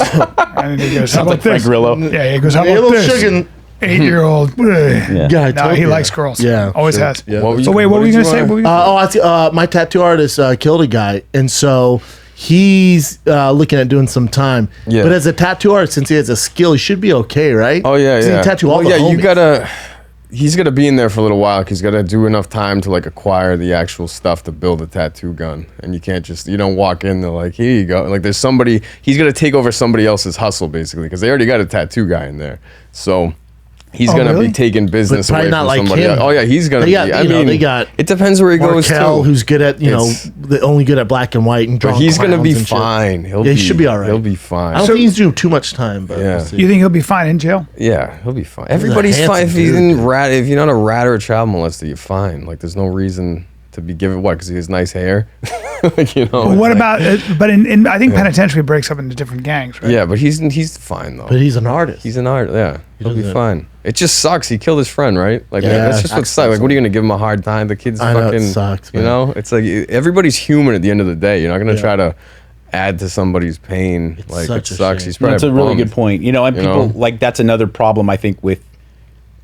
And he goes, "How about this?" Frank Grillo. Yeah. He goes, "How about this?" 8-year-old. Yeah. No, he likes girls. Yeah, always sure. has. Yeah. What were you gonna say? My tattoo artist killed a guy, and so he's looking at doing some time. Yeah. But as a tattoo artist, since he has a skill, he should be okay, right? Oh yeah, 'Cause yeah. He tattoo all the you homies. gotta. He's gonna be in there for a little while. He's gotta do enough time to like acquire the actual stuff to build a tattoo gun, and you can't just don't walk in. They're like, here you go. Like there's somebody. He's gonna take over somebody else's hustle basically because they already got a tattoo guy in there. So. He's gonna be taking business But probably away not from like somebody him. else. Oh yeah, he's gonna They got, be. I mean, they got it depends where he goes Markel, to. who's good at only good at black and white and But drawing. he's gonna be clowns and shit. fine. He should be all right. He'll be fine. I don't think he's doing too much time, but Yeah. we'll see. You think he'll be fine in jail? Yeah, he'll be fine. Everybody's fine if handsome he's dude, in rat. If you're not a rat or a child molester, you're fine. Like there's no reason to be given because he has nice hair. Like, But what about? But in I think penitentiary breaks up into different gangs, right? Yeah, but he's fine though. But he's an artist. He's an artist. Yeah, he'll be doesn't- fine. It just sucks. He killed his friend, right? Like Yeah, that's just what that sucks. Like, what are you gonna give him a hard time? The kid's I know, it fucking. sucks, you man. know, it's like everybody's human at the end of the day. You're not gonna try to add to somebody's pain. Like it such a sucks. shame. He's probably That's a really bummed. good point. And people like that's another problem I think with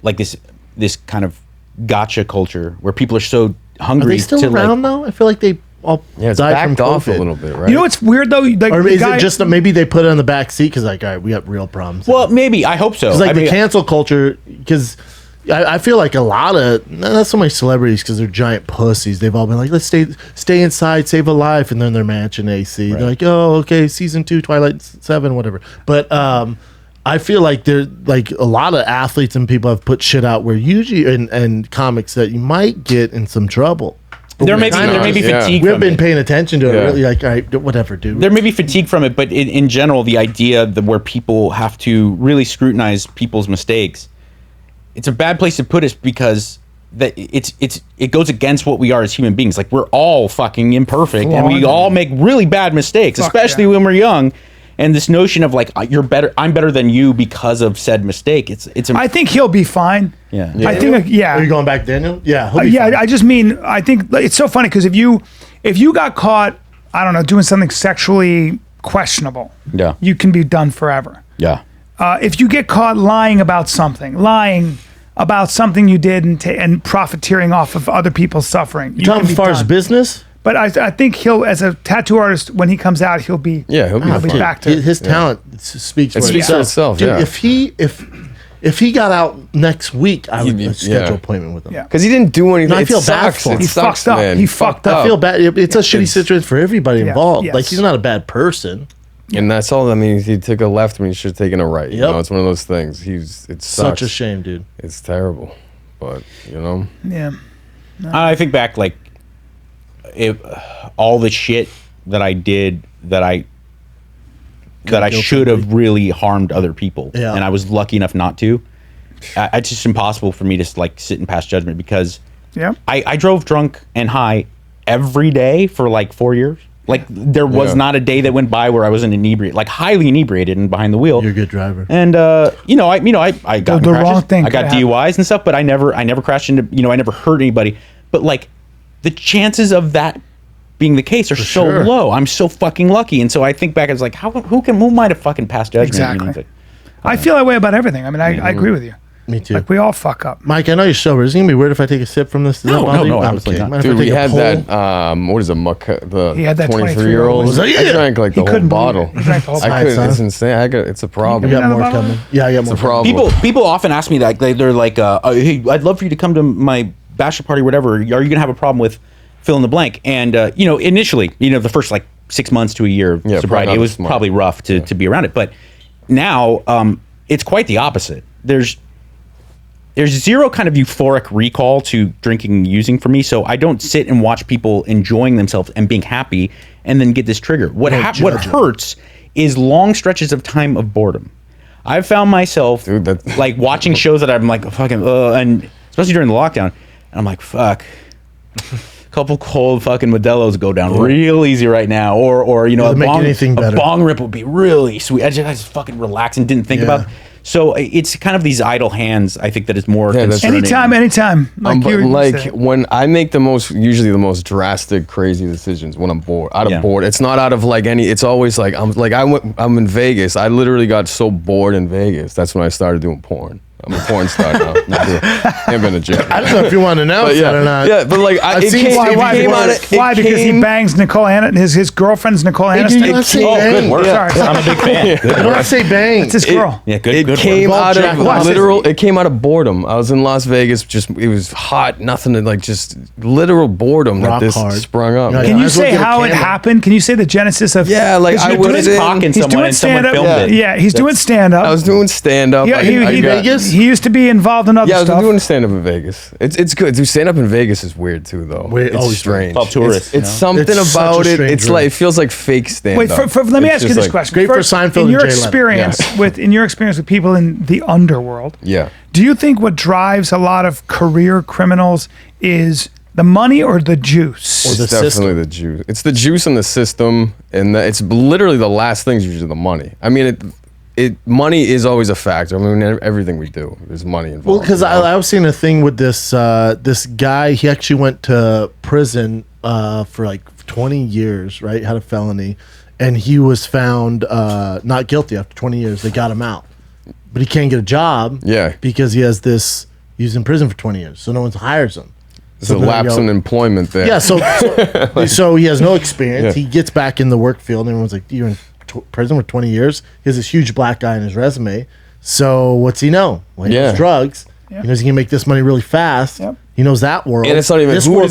like this kind of gotcha culture where people are so Are hungry they still to around though? I feel like they all Yeah, it's died from backed off a COVID. little bit, right? You know what's weird though? Like Or the is guy, it just that maybe they put it on the back seat because like, all right, we got real problems. Well, maybe I hope so. It's like I the mean, cancel culture because I feel like a lot of not so many celebrities because they're giant pussies. They've all been like, let's stay inside, save a life, and then they're matching AC. They're like, oh, okay, season 2, Twilight 7, whatever. But I feel like there like a lot of athletes and people have put shit out where usually and comics that you might get in some trouble. there may be fatigue. We've from been it. paying attention to it. Yeah. Really, like, all right, whatever, dude. There may be fatigue from it, but in general, the idea that where people have to really scrutinize people's mistakes, it's a bad place to put us because that it goes against what we are as human beings. Like we're all fucking imperfect, and we all make really bad mistakes, especially when we're young. And this notion of like you're better, I'm better than you because of said mistake. It's. I think he'll be fine. Yeah. I think yeah. Are you going back, Daniel? Yeah, he'll be Yeah, fine. I just mean I think it's so funny because if you got caught, I don't know, doing something sexually questionable, Yeah. you can be done forever. Yeah. If you get caught lying about something you did and profiteering off of other people's suffering, You talking can as be far as done. business? But I think he'll, as a tattoo artist, when he comes out, he'll be he'll be fine. back to His talent speaks for It speaks for itself, Dude, yeah. if he got out next week, I would He'd be- schedule yeah. an appointment with him. Yeah. Because he didn't do anything. No, I It feel bad sucks. for him. It He sucks, fucked up. man. He fucked up. I feel bad. It's a shitty It's- situation for everybody involved. Yes. Like he's not a bad person. And that's all. I mean, he took a left when he should have taken a right. You Yep. know, it's one of those things. It sucks. Such a shame, dude. It's terrible, but yeah. I think back like all the shit that I did that I should have really harmed other people, Yeah. and I was lucky enough not to. It's just impossible for me to like sit and pass judgment because Yeah. I drove drunk and high every day for like 4 years. Like there was not a day that went by where I wasn't inebriated, like highly inebriated and behind the wheel. You're a good driver. And I got in The wrong crashes. thing I got could happen. DUIs and stuff, but I never crashed into. I never hurt anybody. But like, the chances of that being the case are so sure. low. I'm so fucking lucky, and so I think back. I was like, who might have fucking passed judgment? Exactly. I feel that way about everything. I mean, I agree with you. Me too. Like we all fuck up. Mike, I know you're sober. Is it gonna be weird if I take a sip from this? Does that bother you? absolutely not. Mind if I Dude, we take a had pull? that. What is it? The He had that 23-year-old. 23-year-old. I drank like the whole couldn't believe bottle. it. He drank the whole I bottle. couldn't. Nice, It's huh? insane. It's a problem. We got more Another coming. Yeah, I got more. It's a problem. People often ask me that they're like, hey, I'd love for you to come to my bachelor party, or whatever. Are you gonna have a problem with fill in the blank? And initially, the first like 6 months to a year of Yeah, sobriety, probably it was not probably rough to be around it. But now, it's quite the opposite. There's zero kind of euphoric recall to drinking and using for me, so I don't sit and watch people enjoying themselves and being happy and then get this trigger. What hurts is long stretches of time of boredom. I've found myself like watching shows that I'm like fucking and especially during the lockdown, and I'm like, fuck. Couple cold fucking Modelo's go down real easy right now, or a bong rip would be really sweet. I just fucking relax and didn't think about it. So it's kind of these idle hands, I think, that is more concerning. Anytime. When I make usually the most drastic, crazy decisions when I'm bored, out of bored. It's not out of like any. It's always like I'm in Vegas. I literally got so bored in Vegas. That's when I started doing porn. I'm a porn star now. I've been a joke. I don't know if you want to announce that or not. Yeah, but like why? Because he bangs Nicole Aniston. His girlfriend's Nicole Aniston. Good work. Sorry. I'm a big fan. I don't say bang. It's his girl. Yeah, good. It came out of literal. It came out of boredom. I was in Las Vegas. It was hot. Nothing to like. Just literal boredom that this sprung up. Yeah, Can you say how it happened? Can you say the genesis of? Yeah, like I was talking someone and someone filmed it. Yeah, he's doing stand up. I was doing stand up. Yeah, Vegas. He used to be involved in other stuff. Yeah, I was doing stand up in Vegas. It's good. Dude, stand up in Vegas is weird too, though. It's strange. It's tourists. It's something about it. It's like it feels like fake stand up. Wait, let me ask you this question. Great for Seinfeld. In your experience with people in the underworld, do you think what drives a lot of career criminals is the money or the juice? It's definitely the juice. It's the juice in the system, and it's literally the last thing's usually the money. I mean, money is always a factor. I mean, everything we do, there's money involved. Well, because I was seeing a thing with this guy. He actually went to prison for like 20 years, right? Had a felony, and he was found not guilty after 20 years. They got him out, but he can't get a job. Yeah, because he has this. He's in prison for 20 years, so no one hires him. There's a lapse in employment there. Yeah, so he has no experience. Yeah. He gets back in the work field, and everyone's like, "You're in prison for 20 years." He has this huge black guy in his resume. So what's he know? Well, he knows drugs. He knows he can make this money really fast. Yep. He knows that world. And it's not even who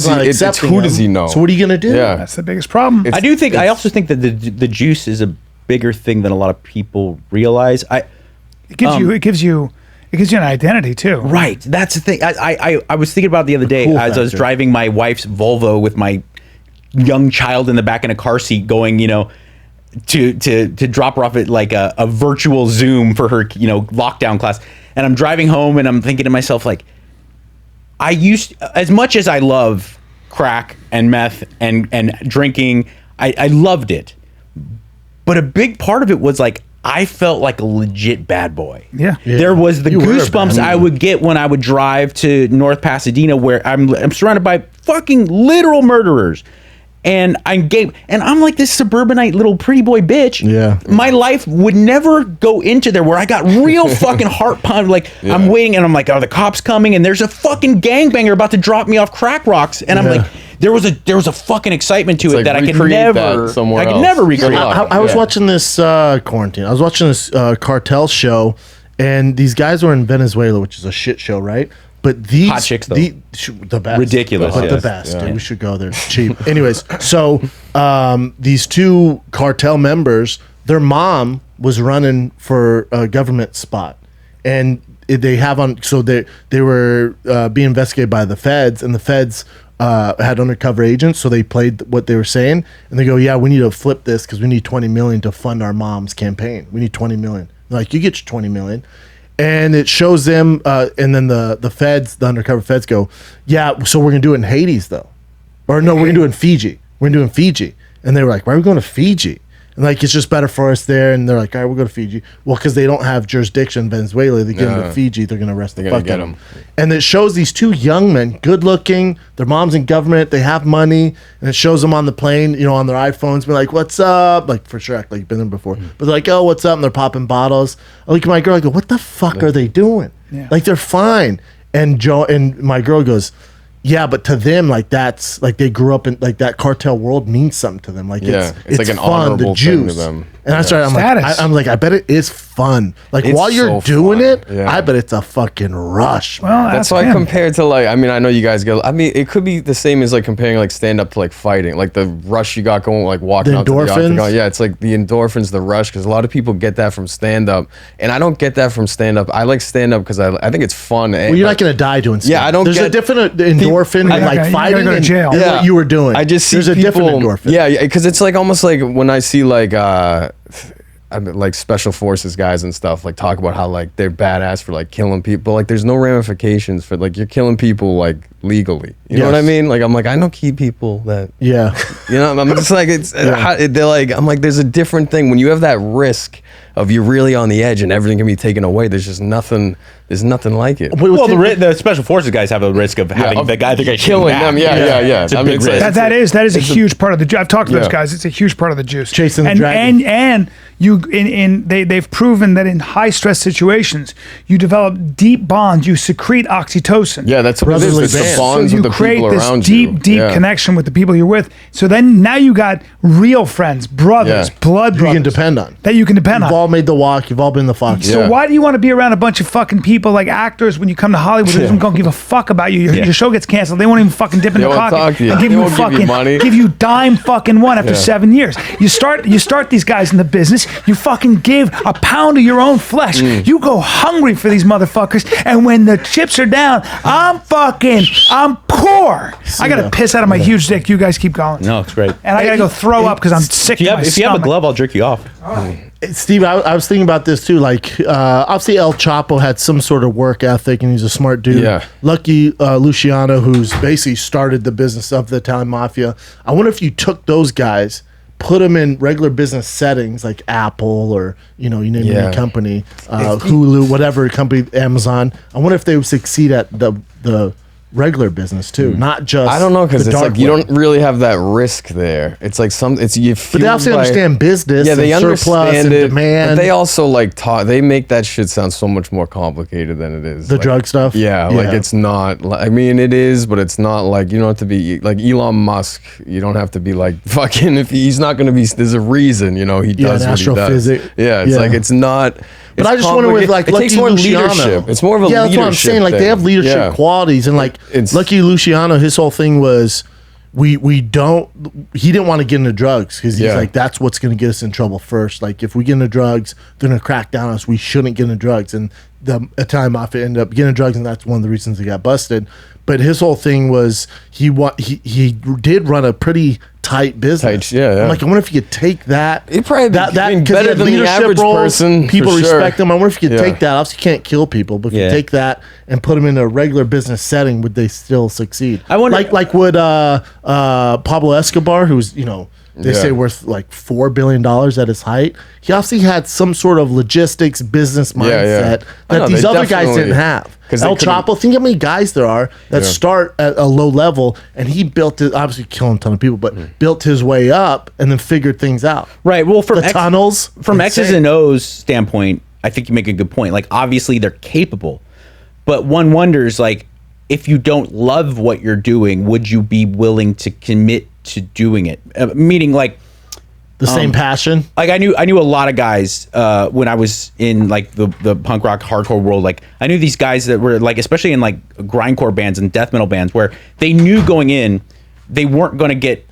does he know? So what are you gonna do? Yeah, that's the biggest problem. I also think that the juice is a bigger thing than a lot of people realize. It gives you an identity too. Right. That's the thing. I was thinking about it the other day as I was driving my wife's Volvo with my young child in the back in a car seat, going, to drop her off at like a virtual Zoom for her, lockdown class. And I'm driving home and I'm thinking to myself, like, as much as I love crack and meth and drinking, I loved it. But a big part of it was like, I felt like a legit bad boy. Yeah. There was the goosebumps I would get when I would drive to North Pasadena, where I'm surrounded by fucking literal murderers. And I'm like this suburbanite little pretty boy bitch. Yeah. My life would never go into there, where I got real fucking heart pound. Like, I'm waiting and I'm like, are the cops coming? And there's a fucking gangbanger about to drop me off crack rocks. And I'm like, there was a fucking excitement to it that I could never recreate. I was watching this quarantine. I was watching this cartel show, and these guys were in Venezuela, which is a shit show, right? But these hot chicks, though, the best, ridiculous, the best. Dude, we should go there. It's cheap. Anyways, so these two cartel members, their mom was running for a government spot, and they were being investigated by the feds, and the feds had undercover agents, so they played what they were saying, and they go, "Yeah, we need to flip this because we need $20 million to fund our mom's campaign. We need $20 million." They're like, you get your $20 million. And it shows them, and then the undercover feds go, "Yeah, so we're gonna do it in Hades though, or no, we're gonna do it in Fiji. We're gonna do it in Fiji." And they were like, "Why are we going to Fiji?" And like, it's just better for us there. And they're like, "All right, we'll go to Fiji." Well, because they don't have jurisdiction in Venezuela, they get them to Fiji, they're gonna arrest the fuck out of them. And it shows these two young men, good looking, their mom's in government, they have money, and it shows them on the plane, on their iPhones, be like, "What's up?" Like for sure, like been there before, but they're like, "Oh, what's up?" And they're popping bottles. I look at my girl, I go, "What the fuck are they doing?" Yeah. Like they're fine. And Joe and my girl goes, yeah, but to them, like that's like they grew up in like that cartel world means something to them. Like it's like an fun, honorable the juice. thing to them. And I started, I'm like, I bet it is fun. Like It's while you're so doing fun. it, Yeah. I bet it's a fucking rush. Well, That's why compared to like, I mean, I know you guys go. I mean, it could be the same as like comparing like stand up to like fighting, like the rush you got going, like walking The out to the endorphins? octagon. Yeah, it's like the endorphins, the rush, because a lot of people get that from stand up, and I don't get that from stand up. I like stand up because I think it's fun. Well, you're not gonna die doing stuff. Yeah, I don't There's a get- different endorphin in Okay, like you gotta fighting go to and jail. and what you were doing. I just see there's a different people. endorphin. Yeah, because it's like almost like when I see like I mean, like special forces guys and stuff like talk about how like they're badass for like killing people. Like there's no ramifications for like you're killing people like legally. You know what I Yes. mean? Like I'm like I know key people that Yeah. you know. I'm just like it's they're like I'm like there's a different thing when you have that risk of you're really on the edge and everything can be taken away. There's just nothing. There's nothing like it. Well, the special forces guys have a risk of having of the guy that gets killing them. Yeah. It's a I mean, big it's risk. like- That is a huge part of the. I've talked to those Yeah. guys. It's a huge part of the juice. Chasing the and, dragon. And you they've proven that in high stress situations you develop deep bonds. You secrete oxytocin. Yeah, that's what it is. Brotherly It's the band. bonds So you with the create people this around deep, you. deep Yeah. connection with the people you're with. So then now you got real friends, brothers, Yeah. blood You brothers can depend on. that you can depend You've on. all made the walk. You've all been the fox. So Yeah. why do you want to be around a bunch of fucking people like actors when you come to Hollywood who don't give a fuck about you? Your show gets canceled. They won't even fucking dip in They their won't pocket talk to you. and give They you won't give you fucking money. give you dime fucking one after Yeah. 7 years. You start these guys in the business. You fucking give a pound of your own flesh. Mm. You go hungry for these motherfuckers. And when the chips are down, I'm poor. I gotta piss out of my huge dick. You guys keep going. No, it's great. And I gotta go throw up because I'm sick. If you to my have a stomach. glove, I'll jerk you off. Steve, I was thinking about this too. Like, obviously, El Chapo had some sort of work ethic, and he's a smart dude. Yeah. Lucky Luciano, who's basically started the business of the Italian mafia. I wonder if you took those guys, put them in regular business settings like Apple or you name any company, Hulu, whatever company, Amazon. I wonder if they would succeed at the regular business too, not just. I don't know because the it's dark like you web. don't really have that risk there. It's like you. But they also understand business. Yeah, they and surplus understand and it. demand. But they also like talk. They make that shit sound so much more complicated than it is. The Like, drug stuff? Yeah, like Yeah. it's not. I mean, it is, but it's not like you don't have to be like Elon Musk. You don't have to be like fucking. If he's not going to be, there's a reason. He does what he does. astrophysics. Yeah, it's Yeah. like it's not. But I just wonder with like it Lucky takes more Luciano. leadership. It's more of a yeah, leadership. that's what I'm saying. Like they have thing. leadership Yeah. qualities, and like It's- Lucky Luciano, his whole thing was we don't. He didn't want to get into drugs because he's Yeah. like that's what's going to get us in trouble first. Like if we get into drugs, they're going to crack down on us. We shouldn't get into drugs, and the Italian mafia ended up getting into drugs, and that's one of the reasons he got busted. But his whole thing was he did run a pretty tight business. Tight, yeah. I'm like, I wonder if you could take that. He'd probably be better 'cause he than had the leadership average person, People for sure. respect him. I wonder if you could Yeah. take that. Obviously, you can't kill people, but if you Yeah. take that and put them in a regular business setting, would they still succeed? I wonder- like would Pablo Escobar, who's they Yeah. say worth like $4 billion at his height. He obviously had some sort of logistics business mindset yeah. I that know, these they other guys definitely- didn't have. 'cause they El couldn't- Chapo, think how many guys there are that Yeah. start at a low level, and he built it. Obviously, killing a ton of people, but Hmm. built his way up and then figured things out. Right. Well, from The tunnels, from X's insane. and O's standpoint, I think you make a good point. Like, obviously, they're capable, but one wonders, like, if you don't love what you're doing, would you be willing to commit to doing it? Meaning, like the same passion. I knew a lot of guys when I was in like the punk rock hardcore world. Like I knew these guys that were like, especially in like grindcore bands and death metal bands, where they knew going in they weren't going to get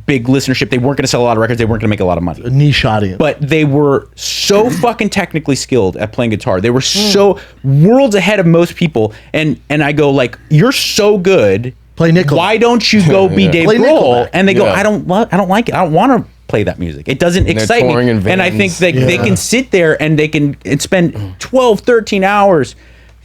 big listenership. They weren't going to sell a lot of records. They weren't going to make a lot of money. A niche audience. But they were so fucking technically skilled at playing guitar. They were so worlds ahead of most people. And I go like, you're so good. Play Nickelback. Why don't you go be Yeah. Dave Play Grohl? Nickelback. And they go, Yeah. I don't like it. I don't want to play that music. It doesn't they're excite me. touring in And I think vans. they can sit there and they can spend 12, 13 hours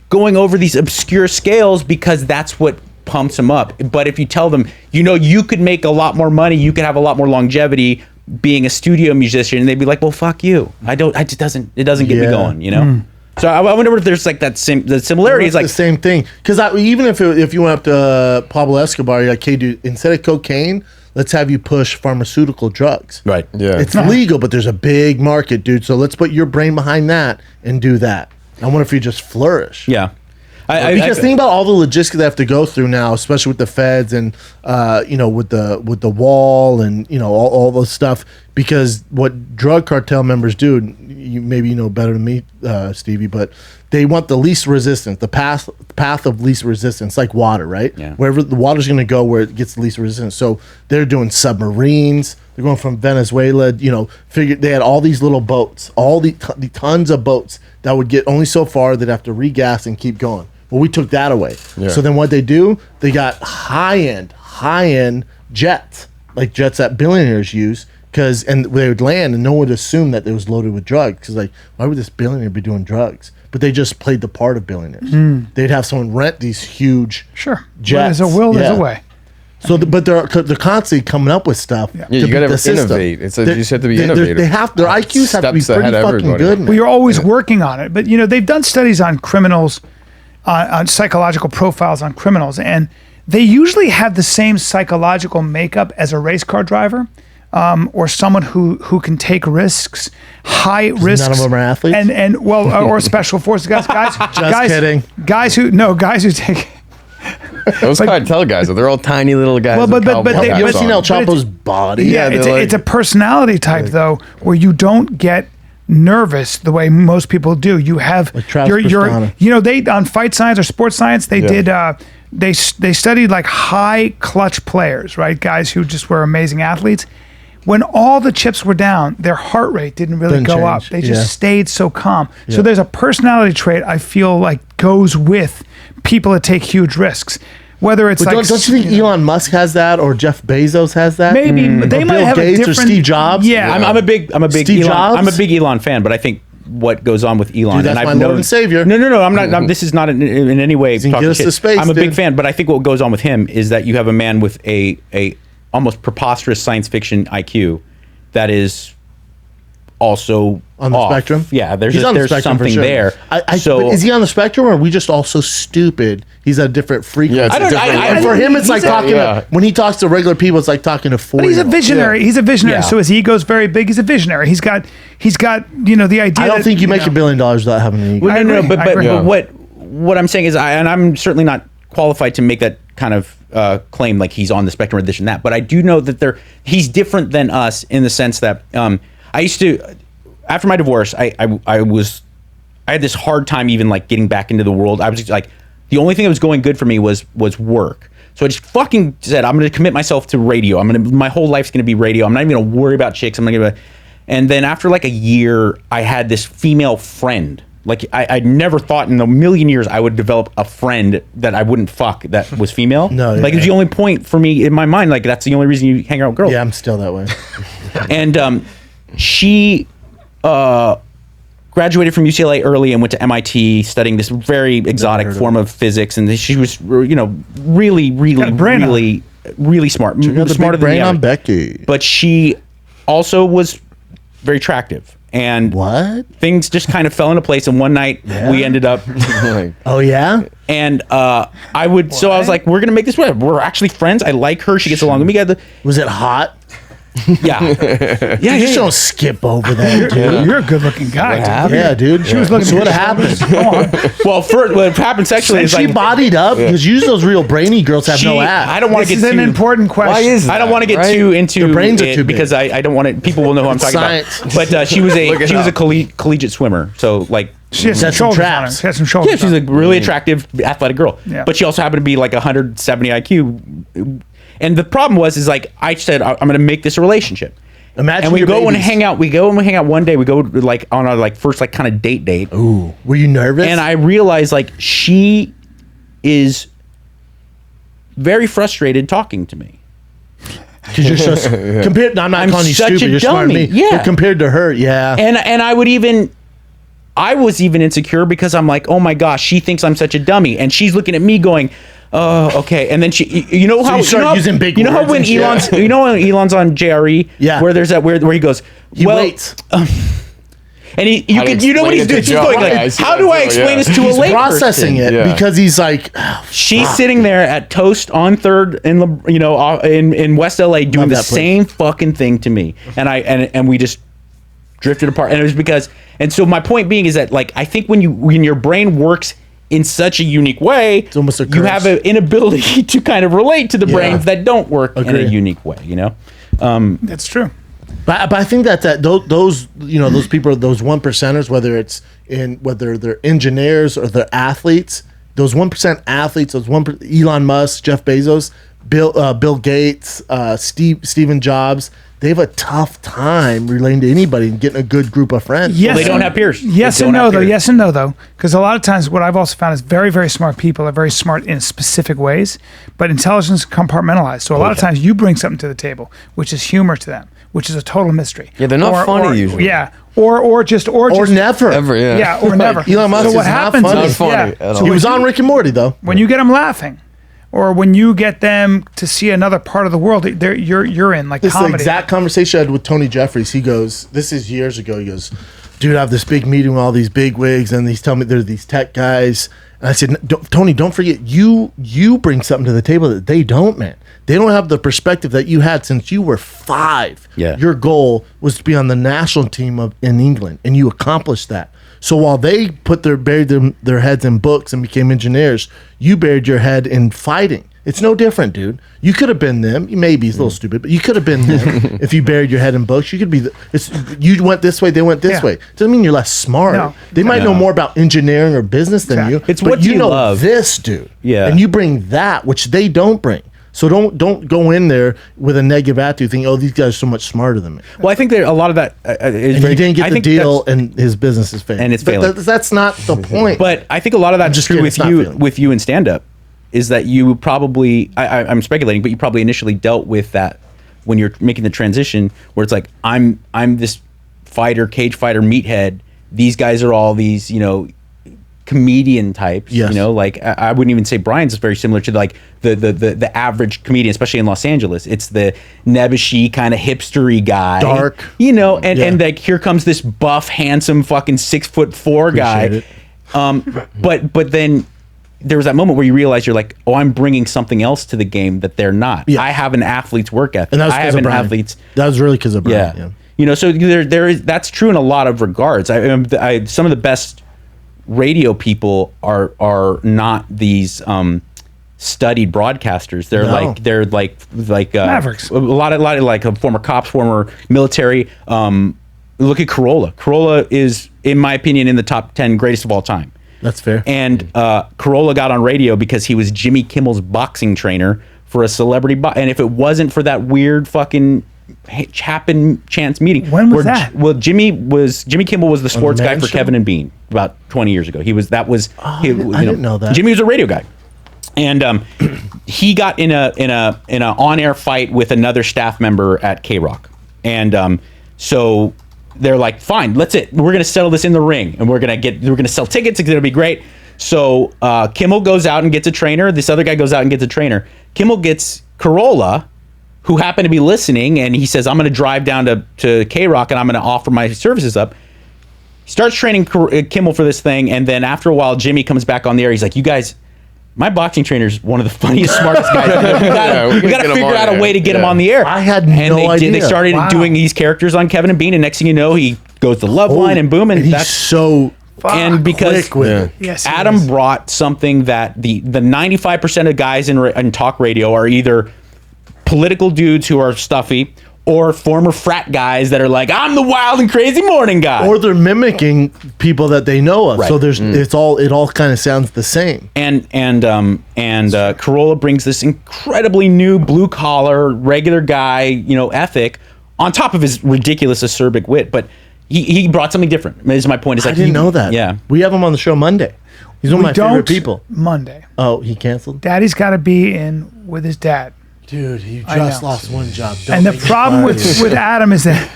going over these obscure scales because that's what pumps them up. But if you tell them, you could make a lot more money, you could have a lot more longevity being a studio musician, and they'd be like, well, fuck you. It doesn't get me Yeah. going, So I wonder if there's like the similarity is It's like the same thing. Because even if you went up to Pablo Escobar, you're like, hey, dude, instead of cocaine, let's have you push pharmaceutical drugs. right. Yeah. It's legal, but there's a big market, dude. So let's put your brain behind that and do that. I wonder if he just flourish. Yeah. Because think about all the logistics they have to go through now, especially with the feds and with the wall and all this stuff. Because what drug cartel members do, maybe you know better than me, Stevie, but they want the least resistance, the path of least resistance, like water, right? Yeah. Wherever the water's going to go, where it gets the least resistance. So they're doing submarines. They're going from Venezuela. They had all these little boats, all the tons of boats that would get only so far. They'd have to regas and keep going. Well, we took that away. Yeah. So then what they do, they got high-end jets, like jets that billionaires use, and they would land and no one would assume that it was loaded with drugs. Because why would this billionaire be doing drugs? But they just played the part of billionaires. They'd have someone rent these huge jets. Where there's a will, there's a way. So, but they're constantly coming up with stuff. Yeah, you got to innovate. You just have to be innovative. Their IQs have to be pretty fucking good. Well, you're always working on it. But they've done studies on criminals, on psychological profiles on criminals, and they usually have the same psychological makeup as a race car driver, or someone who can take risks, high risks. None of them are athletes, or special forces guys. Kidding. Guys who take. Those cartel guys, they're all tiny little guys. Well, but you ever seen El Chapo's body? Yeah, it's a personality type though, where you don't get nervous the way most people do. You have they on fight science or sports science they did they studied like high clutch players, right? Guys who just were amazing athletes. When all the chips were down, their heart rate didn't go change. up. They just stayed so calm. Yeah. So there's a personality trait I feel like goes with people that take huge risks. Whether it's don't you think Elon Musk has that, or Jeff Bezos has that? Maybe they might Bill have Gates a different. or Steve Jobs. Yeah, I'm a big Steve Elon. Jobs? I'm a big Elon fan, but I think what goes on with Elon, Dude, that's and my I've Lord and Savior. No. I'm not. This is not in any way. Get us to space. I'm a big fan, but I think what goes on with him is that you have a man with a almost preposterous science fiction IQ that is also on the spectrum. Yeah, there's the something there. But is he on the spectrum, or are we just all so stupid? He's at a different frequency. Yeah, and for him, it's like talking when he talks to regular people, it's like talking to 4. But he's a visionary. Yeah. He's a visionary. Yeah. So his ego's very big. He's a visionary. He's got the idea. I don't think you make $1 billion without having an ego. Well, no, but what I'm saying is, and I'm certainly not qualified to make that kind of claim like he's on the spectrum of this and that, but I do know that he's different than us in the sense that I used to, after my divorce, I had this hard time even like getting back into the world. I was just like, the only thing that was going good for me was work. So I just fucking said, I'm going to commit myself to radio. My whole life's going to be radio. I'm not even going to worry about chicks. And then after like a year, I had this female friend. Like I'd never thought in a million years I would develop a friend that I wouldn't fuck that was female. No, like it's the only point for me in my mind. Like that's the only reason you hang out with girls. Yeah, I'm still that way. And she graduated from UCLA early and went to MIT studying this very exotic form of physics. And she was, really smart, smarter than the on Becky. But she also was very attractive. And things just kind of fell into place. And one night we ended up. Oh yeah. And I was like, we're gonna make this work. We're actually friends. I like her. She gets along with me. Was it hot? Yeah. You just don't skip over that, dude. You're a good-looking guy. Yeah, dude. She was looking. So what happened? Well, what happened sexually is she like bodied up because usually those real brainy girls have no ass. I don't want to get This is too. an important question. Why is that, I don't want to get too into Their brains are it too big. because I don't want it. People will know who I'm talking science. about. But she was a collegiate swimmer. So like. She has some That's some shoulders on her. traps. She has some shoulders. Yeah, she's a really attractive, athletic girl. Yeah. But she also happened to be like 170 IQ. And the problem was like I said, I'm going to make this a relationship. Imagine and we your go and babies. hang out. We go and we hang out one day. We go like on our like first like kind of date. Ooh, were you nervous? And I realized like she is very frustrated talking to me. Because you're so compared. I'm not calling you such stupid. a You're smarter than me. dummy. Yeah. But compared to her, yeah. And I was even insecure because I'm like, oh my gosh, she thinks I'm such a dummy, and she's looking at me going, oh, okay. And then you know how you start using big you know how words when and shit. Elon's on JRE, where there's that where he goes, he waits. And what he's doing? He's going like, how do I explain this to a lay processing person? it because he's like, she's sitting there at Toast on 3rd in West LA doing the same fucking thing to me, and we just drifted apart, and it was because And so my point being is that like I think when your brain works in such a unique way, it's almost a you have an inability to kind of relate to the brains that don't work in a Agree. unique way. You know, That's true. But I think that those those people, those 1%ers, whether they're engineers or they're athletes, those 1% athletes, Elon Musk, Jeff Bezos, Bill Gates, Stephen Jobs, they have a tough time relating to anybody and getting a good group of friends. Yes, they don't have peers. Yes and no, though. Yes and no, though. Because a lot of times what I've also found is very, very smart people are very smart in specific ways, but intelligence is compartmentalized. So a lot of times you bring something to the table, which is humor to them, which is a total mystery. Yeah, they're not funny usually. Yeah. Or just never. Ever, yeah. Yeah, or never. Elon Musk so is what not happens funny. is, Not funny yeah, at so all. He when was you- on Rick and Morty though. when you get them laughing, or when you get them to see another part of the world, you're in like This is the comedy. exact conversation I had with Tony Jeffries. He goes, this is years ago. He goes, dude, I have this big meeting with all these big wigs, and he's telling me they're these tech guys. And I said, Tony, don't forget, you bring something to the table that they don't, man. They don't have the perspective that you had since you were 5. Yeah. Your goal was to be on the national team in England, and you accomplished that. So while they buried their heads in books and became engineers, you buried your head in fighting. It's no different, dude. You could have been them. Maybe it's a little stupid, but you could have been them if you buried your head in books. You could be. You went this way, they went this Yeah. way. Doesn't mean you're less smart. No. They might know more about engineering or business than you. It's but what you know love. this, dude. Yeah. And you bring that, which they don't bring. So don't go in there with a negative attitude, thinking, "Oh, these guys are so much smarter than me." well, I think that a lot of that is And very, he didn't get I the think deal, that's- and his business is failing. And it's But failing. that's not the point. But I think a lot of that's just true kidding, with it's not you failing. with you in stand up is that you probably I'm speculating, but you probably initially dealt with that when you're making the transition where it's like I'm this cage fighter meathead. These guys are all these, comedian types. Yes. Like I wouldn't even say Brian's is very similar to like the average comedian, especially in Los Angeles. It's the nebbishy kind of hipstery guy. Dark. And like here comes this buff, handsome fucking 6'4" guy. Appreciate it. But then there was that moment where you realize you're like, oh, I'm bringing something else to the game that they're not. Yeah. I have an athlete's work ethic. And that was I because have of an Brian. athlete's. That was really because of Brian. Yeah. Yeah. So there is that's true in a lot of regards. I some of the best radio people are not these studied broadcasters. They're No. like Mavericks. A lot of like former cops, former military. Look at Corolla. Corolla is, in my opinion, in the top 10 greatest of all time. That's fair. And Corolla got on radio because he was Jimmy Kimmel's boxing trainer for a celebrity. And if it wasn't for that weird fucking happen chance meeting, When was that? Well, Jimmy Kimmel was the sports guy Man for Show? Kevin and Bean about 20 years ago. I didn't know that. Jimmy was a radio guy, and he got in a on-air fight with another staff member at K-Rock, and so they're like, fine, we're gonna settle this in the ring, and we're gonna sell tickets. It's gonna be great. So Kimmel goes out and gets a trainer. This other guy goes out and gets a trainer. Kimmel gets Corolla, who happened to be listening, and he says, I'm going to drive down to K-Rock and I'm going to offer my services up. He starts training Kimmel for this thing, and then after a while, Jimmy comes back on the air. He's like, you guys, my boxing trainer's one of the funniest, smartest guys. We got to figure out a way to get him on the air. I had and no idea. They started doing these characters on Kevin and Bean, and next thing you know, he goes to Love Line, and boom, and he's that's so and because quick with it. Yes, he Adam is. brought something that the 95% of guys in talk radio are either political dudes who are stuffy or former frat guys that are like, I'm the wild and crazy morning guy. Or they're mimicking people that they know of. Right. So there's it all kind of sounds the same. and Corolla brings this incredibly new blue collar regular guy, ethic on top of his ridiculous acerbic wit, but he brought something different. Is my point. It's like I didn't know that. Yeah. We have him on the show Monday. He's one of my favorite people. Monday. Oh, he canceled? Daddy's got to be in with his dad. Dude, he I just know. lost one job. Don't And the make me problem fun. with Adam is that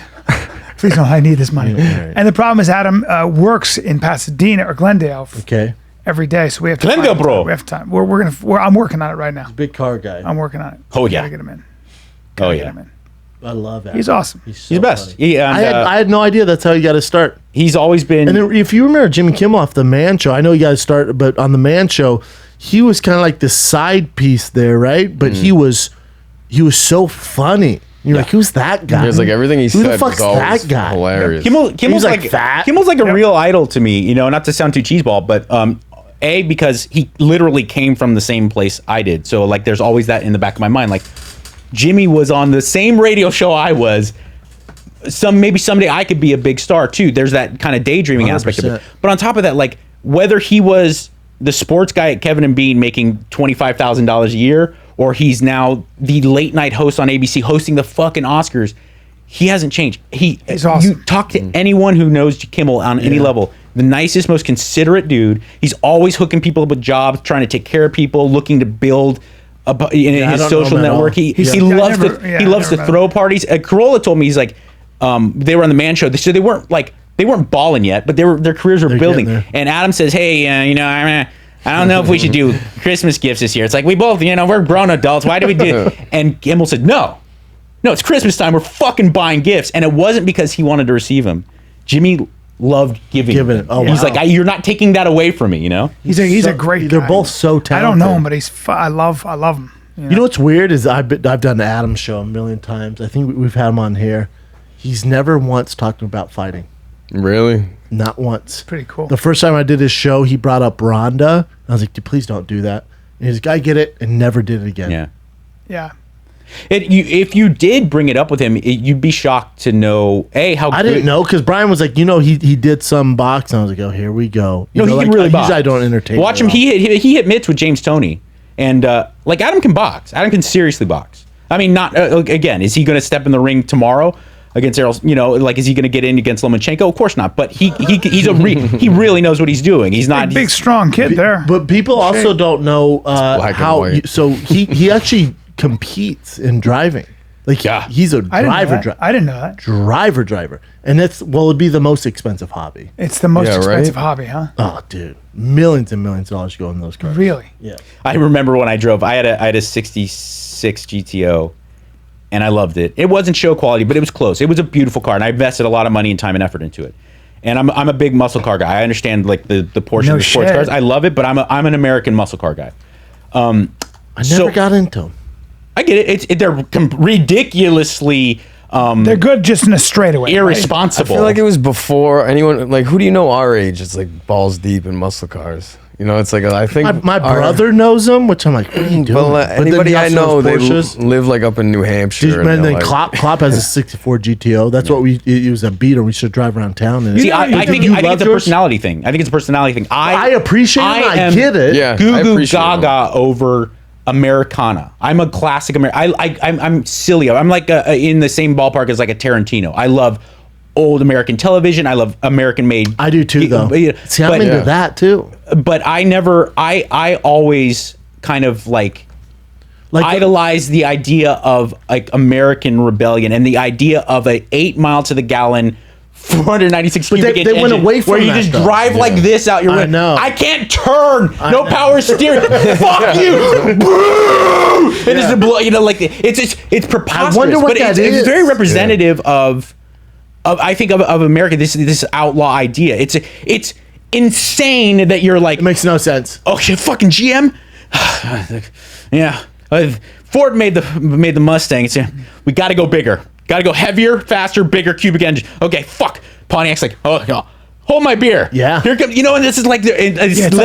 please don't. I need this money. Right. And the problem is Adam works in Pasadena or Glendale Okay. every day, so we have to Glendale, find bro. time. We have time. I'm working on it right now. Big car guy. I'm working on it. Oh, yeah. Gotta get him in. Oh Gotta yeah. get him in. I love that. He's awesome. He's He's the best. funny. He, and, I had no idea that's how you got to start. he's always been. And then if you remember Jimmy Kimmel off the Man Show, I know you got to start, but on the Man Show, he was kind of like the side piece there, right? But he was so funny. You're like, who's that guy? It's like everything he Who said the fuck's was always that guy? hilarious. Kimmel's like like fat. Kimmel's like a real idol to me. Not to sound too cheeseball, but A, because he literally came from the same place I did. So like, there's always that in the back of my mind. Like, Jimmy was on the same radio show I was. Maybe someday I could be a big star too. There's that kind of daydreaming 100%. Aspect of it. But on top of that, like, whether he was the sports guy at Kevin and Bean making $25,000 a year, or he's now the late night host on ABC hosting the fucking Oscars, he hasn't changed. He's awesome. You talk to anyone who knows Kimmel on any level, the nicest, most considerate dude. He's always hooking people up with jobs, trying to take care of people, looking to build in his social network. He loves to throw parties. Corolla told me, he's like, they were on the Man Show, so they weren't balling yet, but their careers were building. And Adam says, hey, I don't know if we should do Christmas gifts this year. It's like, we both, we're grown adults. Why do we do it? And Kimmel said, no, it's Christmas time. We're fucking buying gifts. And it wasn't because he wanted to receive them. Jimmy loved giving it. Oh, he's like, you're not taking that away from me, He's a great guy. They're both so talented. I don't know him, but I love him. You know what's weird is I've done Adam's show a million times. I think we've had him on here. He's never once talked about fighting. Really? Not once. Pretty cool. The first time I did his show, he brought up Rhonda. I was like, please don't do that. And his guy get it and never did it again. Yeah. If you did bring it up with him, you'd be shocked to know how. I didn't know because Brian was like, he did some boxing. I was like, oh, here we go. He can really box. I don't entertain. Watch him. He hit mitts with James Toney, and like Adam can box. Adam can seriously box. I mean, not again. Is he going to step in the ring tomorrow against Errol? Like, is he going to get in against Lomachenko? Of course not. But he really knows what he's doing. He's not big strong kid there. But people also don't know how. So he actually competes in driving. Like, he's a driver. I didn't know that. Driver. And it'd be the most expensive hobby. It's the most expensive hobby, huh? Oh, dude. Millions and millions of dollars go in those cars. Really? Yeah. I remember when I drove, I had a 66 GTO, and I loved it. It wasn't show quality, but it was close. It was a beautiful car, and I invested a lot of money and time and effort into it. And I'm a big muscle car guy. I understand like the portion of the sports cars. I love it, but I'm an American muscle car guy. I never got into them. I get it. They're ridiculously. They're good just in a straightaway. Irresponsible. I feel like it was before anyone. Like, who do you know our age? It's like balls deep in muscle cars. It's like I think my brother knows them, which I'm like, what are you doing? Well, anybody I know, they live like up in New Hampshire. And then Klopp has a 64 GTO. That's what it was a beater. We should drive around town. And I think it's a personality thing. I appreciate it. I get it. Yeah, Goo Goo Gaga over Americana. I'm a classic American. I'm silly. I'm like in the same ballpark as like a Tarantino. I love old American television. I love American made. I do too, though. See, I'm into that too. But I always kind of like idolize the idea of like American rebellion and the idea of a 8 mile to the gallon 496 cubic inch they went away from where you that, just though. drive like this out your window. know. I can't turn. No power steering. Fuck you. It is the blow. Like it's preposterous. I wonder what but that it's is. very representative of I think of America. This outlaw idea. It's insane that you're like. It makes no sense. Oh shit! Fucking GM. Yeah. Ford made the Mustang. We got to go bigger. Got to go heavier, faster, bigger cubic engine. Okay, fuck. Pontiac's like, hold my beer. Yeah. Here comes, and this is like the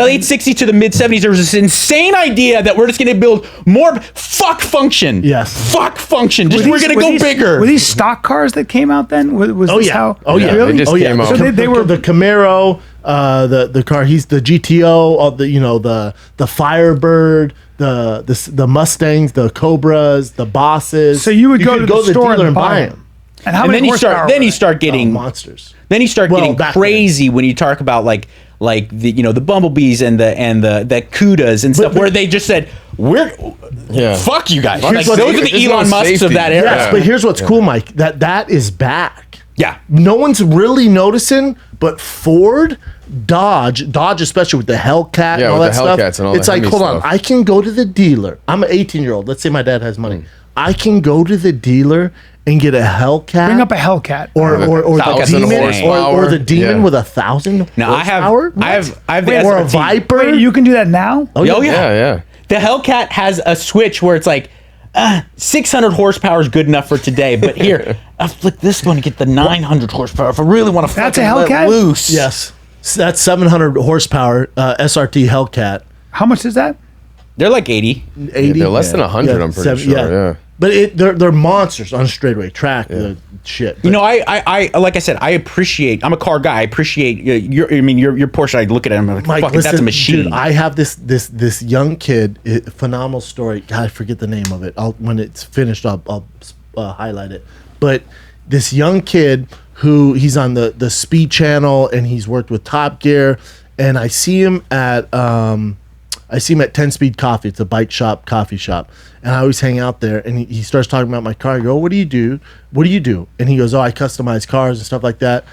late 60s to the mid 70s. There was this insane idea that we're just going to build more function. Yes. Fuck function. We're going to go bigger. Were these stock cars that came out then? How? Oh yeah. Really? They just came out. So they were the Camaro, the car. He's the GTO. The Firebird. The Mustangs, the Cobras, the Bosses. So you would go to the store dealer and buy them. And how many horsepower? Then you start getting monsters. Then you start getting crazy when you talk about like the Bumblebees and the Cudas and stuff, where they just said fuck you guys. Like, those are the Elon Musks of that era. Yes, but here's what's cool, Mike. That is back. Yeah. No one's really noticing, but Ford, Dodge, especially with the Hellcat and all that stuff. And all it's like, hold on, stuff. I can go to the dealer. I'm an 18-year-old. Let's say my dad has money. I can go to the dealer and get a Hellcat. Bring up a Hellcat. Or the Demon, or the Demon with 1,000 Now I have the or a SRT. Viper. Wait, you can do that now? Oh yeah. Yeah. The Hellcat has a switch where it's like 600 horsepower is good enough for today, but here, I'll flick this one to get the 900 horsepower if I really want to That's a fucking let Hellcat? loose. Yes. So that's 700 horsepower SRT Hellcat. How much is that? They're like 80. 80. they're less than 100, I'm pretty sure, yeah. But they're monsters on a straightaway track. The shit. You know, I like I said, I appreciate. I'm a car guy. I appreciate your Porsche. I look at it, and I'm like, Mike, fuck, listen, that's a machine. Dude, I have this young kid. Phenomenal story. God, I forget the name of it. When it's finished, I'll highlight it. But this young kid who he's on the Speed Channel and he's worked with Top Gear, and I see him at 10 Speed Coffee. It's a bike shop, coffee shop. And I always hang out there, and he starts talking about my car. I go, what do you do? What do you do? And he goes, I customize cars and stuff like that.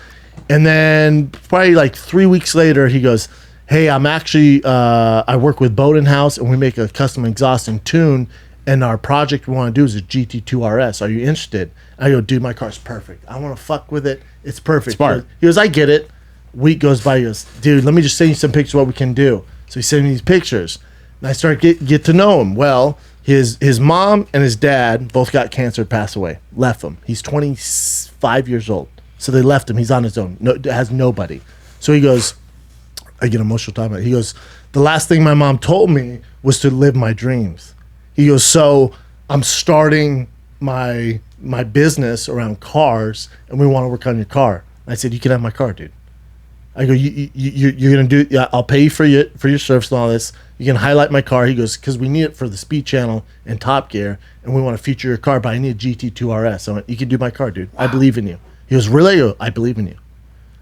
And then probably like 3 weeks later, he goes, hey, I'm actually, I work with Bowden House, and we make a custom exhaust and tune, and our project we want to do is a GT2 RS. Are you interested? I go, dude, my car's perfect. I want to fuck with it. It's perfect. Smart. He goes, I get it. Week goes by, he goes, dude, let me just send you some pictures of what we can do. So he sent me these pictures, and I started get to know him. Well, his mom and his dad both got cancer, passed away, left him. He's 25 years old, so they left him. He's on his own, has nobody. So he goes, I get emotional talking about it. He goes, the last thing my mom told me was to live my dreams. He goes, so I'm starting my business around cars, and we want to work on your car. I said, you can have my car, dude. I go, you're gonna do? Yeah, I'll pay you for your service and all this. You can highlight my car. He goes, because we need it for the Speed Channel and Top Gear, and we want to feature your car. But I need a GT2 RS. I went, you can do my car, dude. Wow. I believe in you. He goes, really? I go, I believe in you.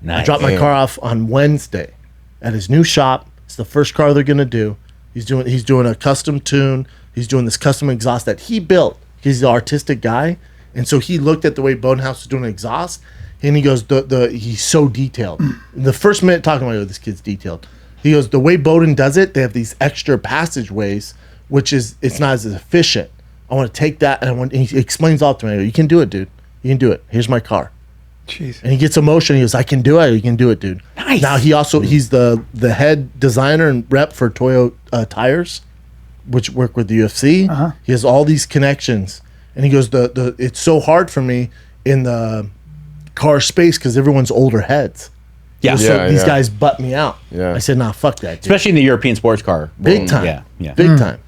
Nice. I dropped my car off on Wednesday at his new shop. It's the first car they're gonna do. He's doing a custom tune. He's doing this custom exhaust that he built. He's an artistic guy, and so he looked at the way Bowden House was doing exhaust. And he goes, he's so detailed. The first minute talking about, this kid's detailed. He goes, the way Bowden does it, they have these extra passageways, it's not as efficient. I want to take that, and he explains all to me. I go, you can do it, dude. You can do it. Here's my car. Jeez. And he gets emotional. He goes, I can do it. You can do it, dude. Nice. Now he's the head designer and rep for Toyo tires, which work with the UFC. Uh-huh. He has all these connections, and he goes, it's so hard for me in the car space because everyone's older heads. Yeah. So these guys butt me out. Yeah. I said, nah, fuck that, dude. Especially in the European sports car. Big time. Yeah. Big time.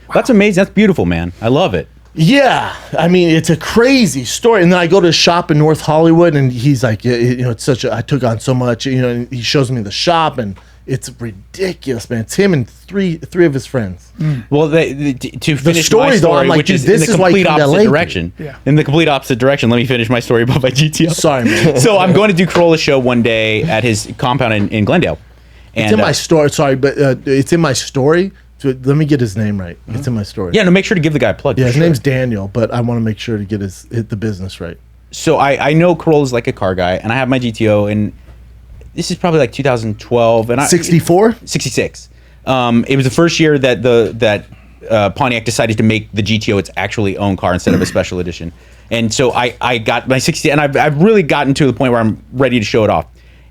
Wow. That's amazing. That's beautiful, man. I love it. Yeah. I mean, it's a crazy story. And then I go to a shop in North Hollywood, and he's like, it's I took on so much, and he shows me the shop, and it's ridiculous, man. It's him and three of his friends. Well, to finish the story, my story, though, I'm like, which is this in the is why complete you opposite LA, direction. Yeah. In the complete opposite direction, let me finish my story about my GTO. Sorry, man. So I'm going to do Corolla's show one day at his compound in Glendale. And, it's in my story. Sorry, but it's in my story. So let me get his name right. It's in my story. Yeah, no, make sure to give the guy a plug. Yeah, his name's Daniel, but I want to make sure to get the business right. So I know Corolla's like a car guy, and I have my GTO, and this is probably like 2012, and 64, 66. It was the first year that Pontiac decided to make the GTO its actually own car instead of a special edition, and so I got my 60, and I've really gotten to the point where I'm ready to show it off,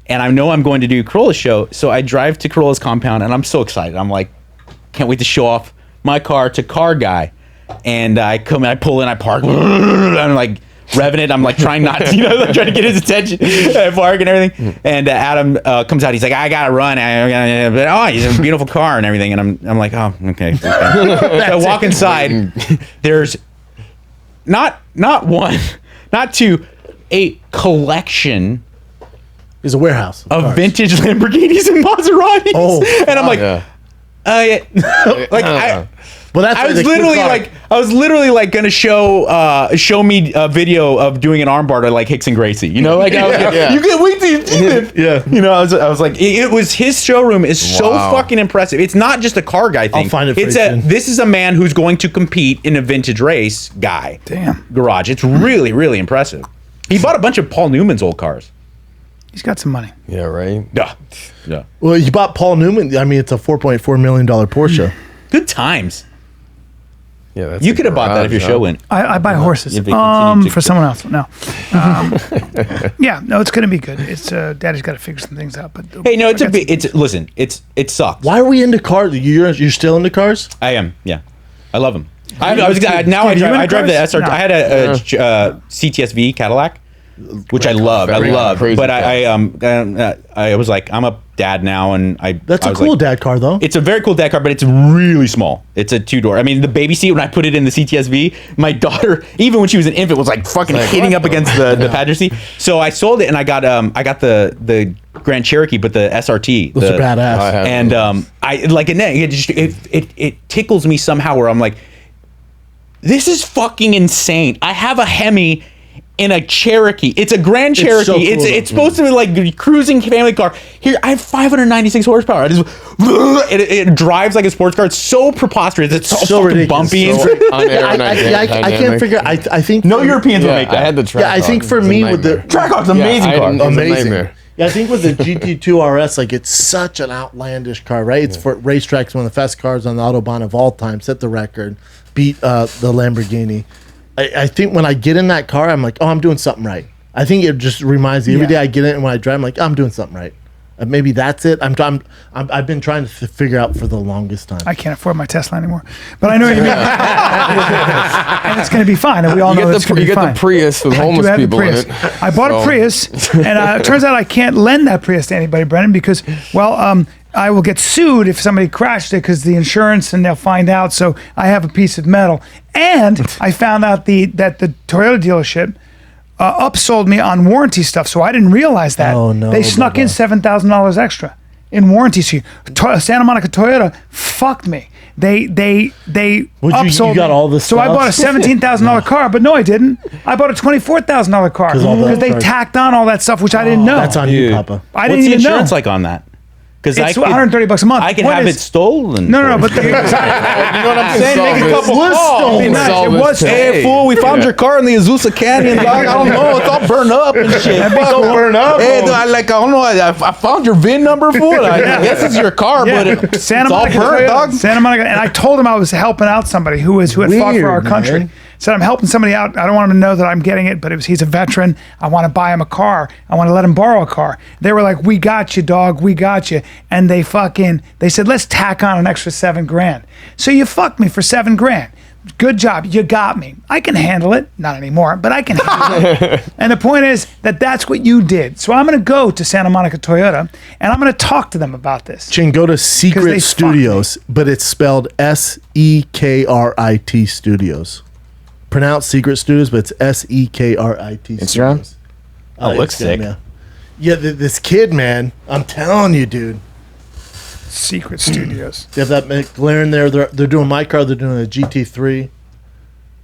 and I know I'm going to do Corolla's show, so I drive to Corolla's compound, and I'm so excited. I'm like, can't wait to show off my car to car guy, and I pull in, I park, I'm like revving it. I'm like trying not to, like trying to get his attention. I park and everything. And Adam comes out. He's like, I gotta run. But he's a beautiful car and everything. And I'm like, oh, okay. So I walk inside. There's not one, not two, a collection. There's a warehouse of vintage Lamborghinis and Maseratis. Oh, and I'm like, yeah. Well, that's I was literally like gonna show me a video of doing an armbar to like Hicks and Gracie, you can wait till you see it. Yeah, I was like, it was his showroom is so fucking impressive. It's not just a car guy thing. I'll find it. This is a man who's going to compete in a vintage race guy. Damn garage. It's really really impressive. He bought a bunch of Paul Newman's old cars. He's got some money. Yeah, right. Yeah. Well, he bought Paul Newman. I mean, it's a $4.4 million Porsche. Good times. Yeah, that's you could have bought that if your show went. I buy horses for someone else. No. Yeah, no, it's going to be good. It's Daddy's got to figure some things out. But hey, no, it sucks. Why are we into cars? You're still into cars? I am. Yeah, I love them. I drive the SR. No. I had a CTSV Cadillac, which I loved. But I was like, I'm a dad now, and That's a cool dad car, though. It's a very cool dad car, but it's really small. It's a 2-door. I mean, the baby seat, when I put it in the CTSV, my daughter, even when she was an infant, was like fucking hitting up against the passenger seat. So I sold it, and I got the Grand Cherokee, but the SRT. Those are badass. And I like it tickles me somehow where I'm like, this is fucking insane. I have a Hemi in a Cherokee. It's a Grand Cherokee. So cool, it's supposed to be like a cruising family car. Here, I have 596 horsepower. It drives like a sports car. It's so preposterous. It's so fucking bumpy. I can't figure. I think no Europeans will make that. I had the track. I think for me with the Trackhogg's an amazing car. Amazing. Yeah, I think with the GT2 RS, like it's such an outlandish car, right? It's for racetracks, one of the fastest cars on the Autobahn of all time, set the record, beat the Lamborghini. I think when I get in that car, I'm like, oh, I'm doing something right. I think it just reminds me every day I get in it, and when I drive, I'm like, oh, I'm doing something right. Maybe that's it. I've been trying to figure out for the longest time. I can't afford my Tesla anymore, but I know what you mean. And it's going to be fine. And we all know it's going to be fine. You get the Prius with homeless people in it. I bought a Prius, and it turns out I can't lend that Prius to anybody, Brendan, because, I will get sued if somebody crashed it because the insurance, and they'll find out. So I have a piece of metal. And I found out that the Toyota dealership upsold me on warranty stuff, so I didn't realize that. Oh, no, they snuck in $7,000 extra in warranty. Santa Monica Toyota fucked me. They upsold you got me. all this So I stuff? bought a $17,000 car, but no, I didn't. I bought a $24,000 car because they tacked on all that stuff, which I didn't know. That's on you, Papa. I What's didn't the even know. insurance like on that? Because It's $130 a month. I can have it stolen. No, but you know what I'm saying? Make a couple was calls. stolen. It was Hey, fool, we found your car in the Azusa Canyon, dog. I don't know. It's all burned up and shit. Burn up. Hey, dude, I don't know. I found your VIN number, fool. I guess it's your car, but it's all burnt, dog. Santa Monica. And I told him I was helping out somebody who had fought for our Weird, country. man. Said, I'm helping somebody out. I don't want him to know that I'm getting it, but he's a veteran. I want to buy him a car. I want to let him borrow a car. They were like, we got you, dog. We got you. And they said, let's tack on an extra $7,000. So you fucked me for $7,000. Good job. You got me. I can handle it. Not anymore, but I can handle it. And the point is that's what you did. So I'm going to go to Santa Monica Toyota, and I'm going to talk to them about this. Chin, go to Secret Studios, but it's spelled SEKRIT Studios. Pronounced Secret Studios, but it's SEKRIT Studios. Oh, it looks sick. Yeah, this kid, man. I'm telling you, dude. Secret Studios. They have that McLaren there. They're doing my car. They're doing a GT3.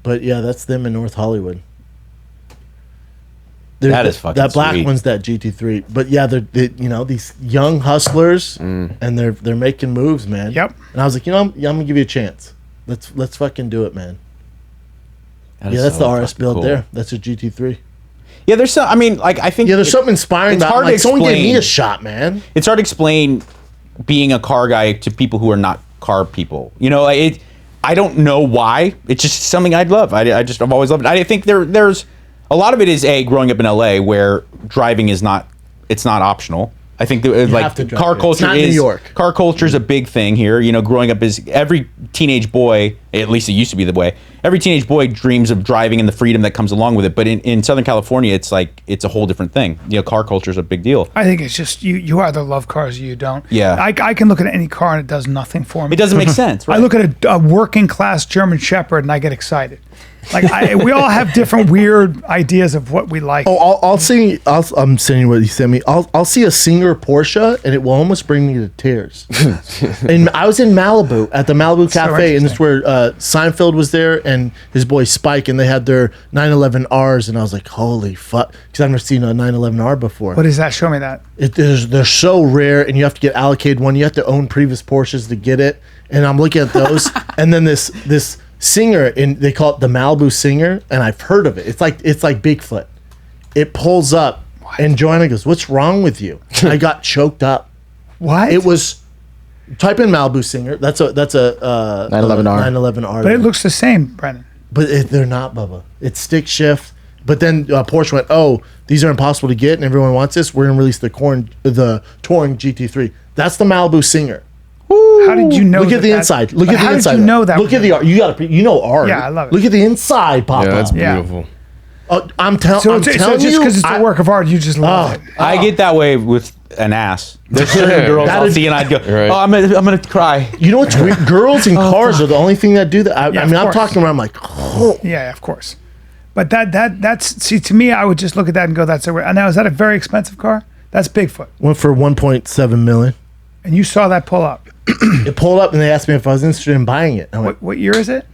But yeah, that's them in North Hollywood. That is fucking that black sweet. one's that GT3. But yeah, they're these young hustlers, and they're making moves, man. Yep. And I was like, I'm gonna give you a chance. Let's fucking do it, man. That's the RS build there. That's a GT3. Yeah, there's some. I mean, like I think. Yeah, there's something inspiring it's about hard it. Like, to someone give explain. me a shot, man. It's hard to explain being a car guy to people who are not car people. You know, I don't know why. It's just something I'd love. I've always loved it. I think there's a lot of it is growing up in LA where driving is not optional. I think that, car culture is New York. Car culture is a big thing here. You know, growing up is every teenage boy, at least it used to be the way. Every teenage boy dreams of driving and the freedom that comes along with it. But in Southern California, it's a whole different thing. You know, car culture is a big deal. I think it's just you either love cars or you don't. Yeah. I can look at any car and it does nothing for me. It doesn't make sense. Right? I look at a working class German Shepherd and I get excited. Like we all have different weird ideas of what we like. Oh, I'm sending you what he sent me. I'll see a Singer Porsche and it will almost bring me to tears. And I was in Malibu at the Malibu Cafe, and this is where Seinfeld was there and his boy Spike, and they had their 911Rs, and I was like, holy fuck, because I've never seen a 911R before. What is that? Show me that. They're so rare, and you have to get allocated one. You have to own previous Porsches to get it. And I'm looking at those, and then this Singer, and they call it the Malibu Singer, and I've heard of it. It's like Bigfoot. It pulls up, and Joanna goes, "What's wrong with you?" I got choked up. What? It was. Type in Malibu Singer. That's a 911R. 911R. But it looks the same, Brendan. But they're not, Bubba. It's stick shift. But then Porsche went, "Oh, these are impossible to get, and everyone wants this. We're gonna release the Touring GT3." That's the Malibu Singer. how did you know? Look at the inside. Look at the inside. How did you know that? Look at the art. You know art. Yeah, I love it. Look at the inside, Papa. Yeah, that's Yeah. beautiful. I'm telling So you. just because it's a work of art, you just love it. I get that way with an ass. There's certain girls I'll see and I'd go, Right. oh, I'm gonna cry. You know what's weird? Girls in cars are the only thing that do that. I Yeah, mean, of I'm course. talking around like, oh. Yeah, of course. But that's see, to me, I would just look at that and go, that's a weird. Now, is that a very expensive car? That's Bigfoot. Went for 1.7 million. And you saw that pull up. It pulled up and they asked me if I was interested in buying it. I went, What year is it?